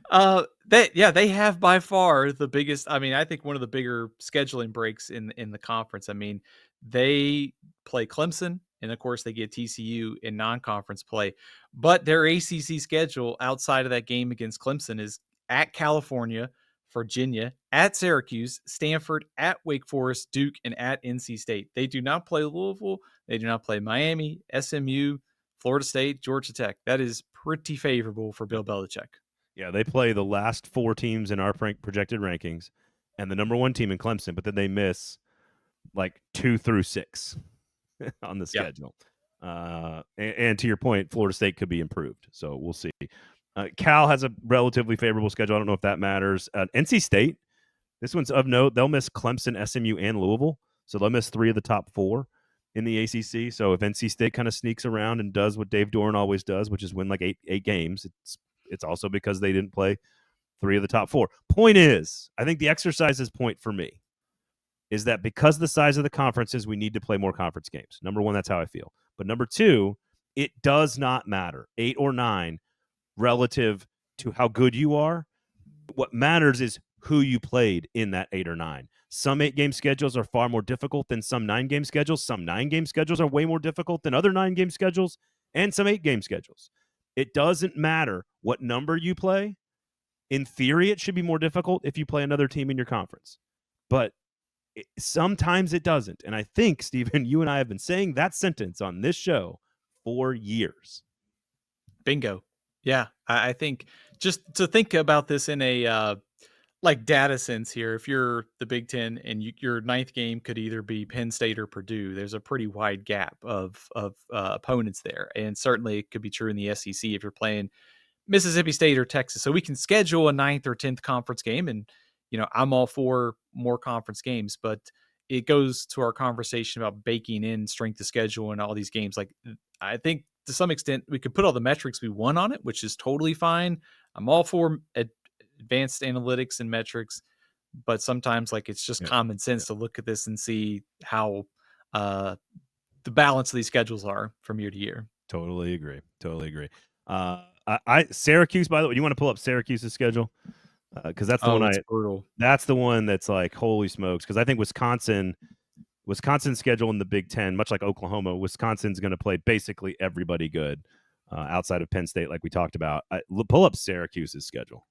thought. They have by far the biggest. I mean, I think one of the bigger scheduling breaks in the conference. I mean, they play Clemson, and of course, they get TCU in non-conference play. But their ACC schedule outside of that game against Clemson is at California, Virginia, at Syracuse, Stanford, at Wake Forest, Duke, and at NC State. They do not play Louisville. They do not play Miami, SMU, Florida State, Georgia Tech. That is pretty favorable for Bill Belichick. Yeah, they play the last 4 teams in our projected rankings and the number 1 team in Clemson, but then they miss like 2 through 6 on the schedule. And to your point, Florida State could be improved. So we'll see. Cal has a relatively favorable schedule. I don't know if that matters. NC State, this one's of note. They'll miss Clemson, SMU, and Louisville. So they'll miss 3 of the top 4 in the ACC. So if NC State kind of sneaks around and does what Dave Doran always does, which is win like eight games, it's also because they didn't play 3 of the top 4. Point is, I think the exercise's point for me is that because of the size of the conferences, we need to play more conference games. Number 1, that's how I feel. But number 2, it does not matter, 8 or 9, relative to how good you are. What matters is who you played in that 8 or 9. Some 8-game schedules are far more difficult than some 9-game schedules. Some 9-game schedules are way more difficult than other 9-game schedules, and some 8-game schedules. It doesn't matter what number you play. In theory, it should be more difficult if you play another team in your conference. But sometimes it doesn't. And I think, Stephen, you and I have been saying that sentence on this show for years. Bingo. Yeah, I think just to think about this in a like data sense here, if you're the Big Ten and your ninth game could either be Penn State or Purdue, there's a pretty wide gap of opponents there, and certainly it could be true in the SEC if you're playing Mississippi State or Texas. So we can schedule a 9th or 10th conference game, and I'm all for more conference games, but it goes to our conversation about baking in strength of schedule and all these games. Like, I think to some extent we could put all the metrics we want on it, which is totally fine. I'm all for advanced analytics and metrics, but sometimes like it's just common sense to look at this and see how the balance of these schedules are from year to year. Totally agree. Syracuse, by the way, you want to pull up Syracuse's schedule? Because that's the one brutal. That's the one that's like, holy smokes. Because I think Wisconsin's schedule in the Big Ten, much like Oklahoma, Wisconsin's going to play basically everybody good outside of Penn State, like we talked about. Pull up Syracuse's schedule.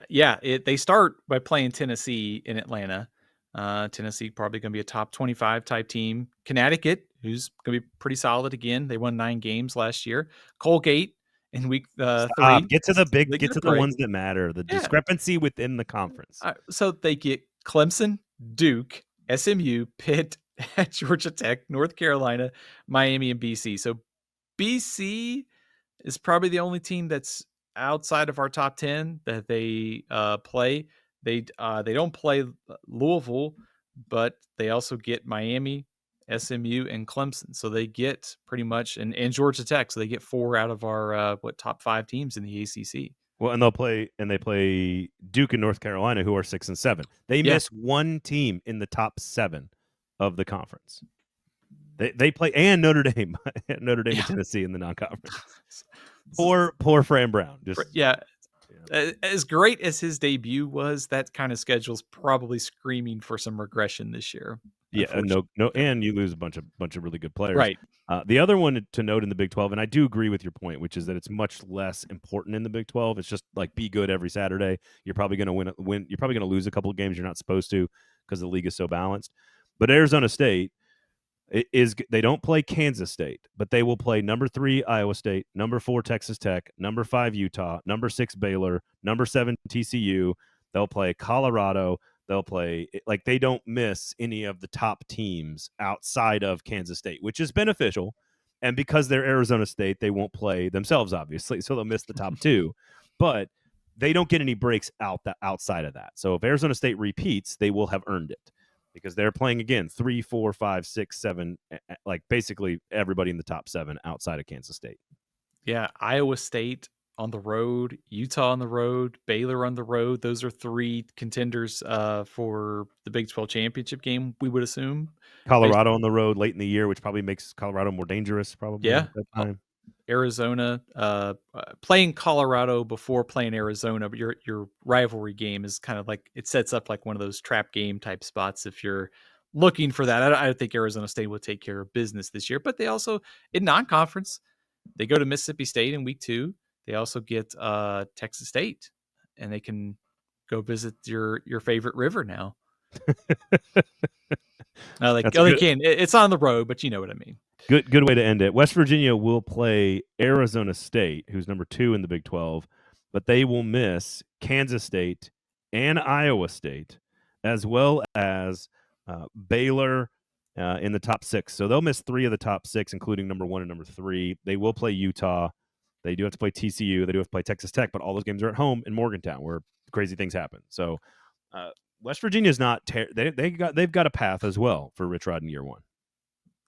They start by playing Tennessee in Atlanta. Tennessee probably going to be a top 25 type team. Connecticut, who's going to be pretty solid again. They won 9 games last year. Colgate in week 3. Get to the ones that matter. The discrepancy within the conference. So they get Clemson, Duke, SMU, Pitt, Georgia Tech, North Carolina, Miami, and BC. So BC is probably the only team that's outside of our top 10 that they play. They don't play Louisville, but they also get Miami, SMU, and Clemson. So they get pretty much and Georgia Tech. So they get 4 out of our top 5 teams in the ACC. Well, and they play Duke and North Carolina, who are 6 and 7. They miss one team in the top 7 of the conference. They play and Notre Dame and Tennessee in the non-conference. Poor Fran Brown. As great as his debut was, that kind of schedule's probably screaming for some regression this year. Yeah, no, and you lose a bunch of really good players. Right. The other one to note in the Big 12, and I do agree with your point, which is that it's much less important in the Big 12. It's just like be good every Saturday. You're probably going to win. You're probably going to lose a couple of games you're not supposed to because the league is so balanced. But Arizona State they don't play Kansas State, but they will play number 3 Iowa State, number 4 Texas Tech, number 5 Utah, number 6 Baylor, number 7 TCU. They'll play Colorado. They'll play they don't miss any of the top teams outside of Kansas State, which is beneficial. And because they're Arizona State, they won't play themselves, obviously, so they'll miss the top 2. But they don't get any breaks outside of that. So if Arizona State repeats, they will have earned it. Because they're playing again 3, 4, 5, 6, 7, like basically everybody in the top 7 outside of Kansas State. Yeah, Iowa State on the road, Utah on the road, Baylor on the road. Those are 3 contenders for the Big 12 championship game, we would assume. Colorado on the road late in the year, which probably makes Colorado more dangerous. Probably. Yeah. At that time. Arizona, playing Colorado before playing Arizona, but your rivalry game is kind of like it sets up like one of those trap game type spots. If you're looking for that, I think Arizona State will take care of business this year. But they also in non-conference, they go to Mississippi State in week 2. They also get Texas State, and they can go visit your favorite river now. It's on the road, but you know what I mean. Good way to end it. West Virginia will play Arizona State, who's number 2 in the Big 12, but they will miss Kansas State and Iowa State, as well as Baylor in the top 6. So they'll miss 3 of the top 6, including number 1 and number 3. They will play Utah. They do have to play TCU. They do have to play Texas Tech, but all those games are at home in Morgantown, where crazy things happen. So West Virginia's not they've got a path as well for Rich Rod in year 1.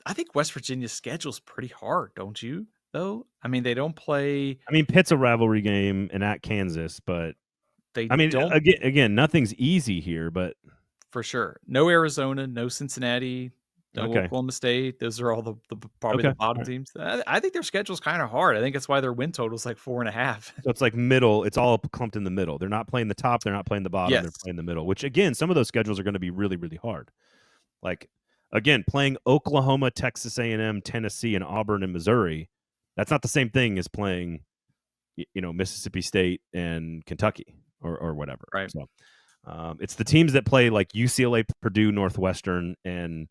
I think West Virginia's schedule's pretty hard, don't you? Though, I mean, they don't play. I mean, Pitt's a rivalry game and at Kansas, but don't. Again, nothing's easy here, but for sure, no Arizona, no Cincinnati, No Okay. Oklahoma State. Those are all the probably the Okay. bottom All right. teams. I think their schedule's kind of hard. I think that's why their win total is like 4.5. So it's like middle. It's all clumped in the middle. They're not playing the top. They're not playing the bottom. They're Yes. playing the middle. Which again, some of those schedules are going to be really, really hard. Like again, playing Oklahoma, Texas A&M, Tennessee, and Auburn and Missouri. That's not the same thing as playing, Mississippi State and Kentucky or whatever. Right. So it's the teams that play like UCLA, Purdue, Northwestern, and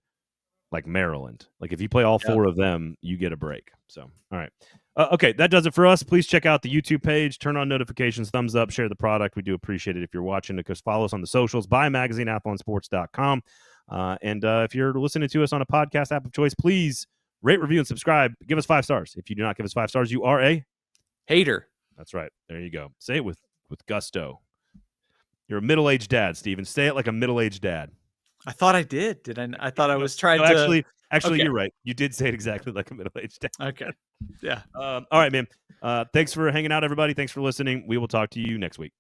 like Maryland. Like if you play all four of them, you get a break. So, all right. Okay, that does it for us. Please check out the YouTube page, turn on notifications, thumbs up, share the product. We do appreciate it if you're watching it, because follow us on the socials, buy a magazine, athlonsports.com. And if you're listening to us on a podcast app of choice, please rate, review, and subscribe. Give us 5 stars. If you do not give us 5 stars, you are a hater. That's right. There you go. Say it with gusto. You're a middle-aged dad, Steven. Say it like a middle-aged dad. I thought I did. Did I? I thought I was trying no, to. Actually, okay. You're right. You did say it exactly like a middle-aged dad. Okay. Yeah. All right, man. Thanks for hanging out, everybody. Thanks for listening. We will talk to you next week.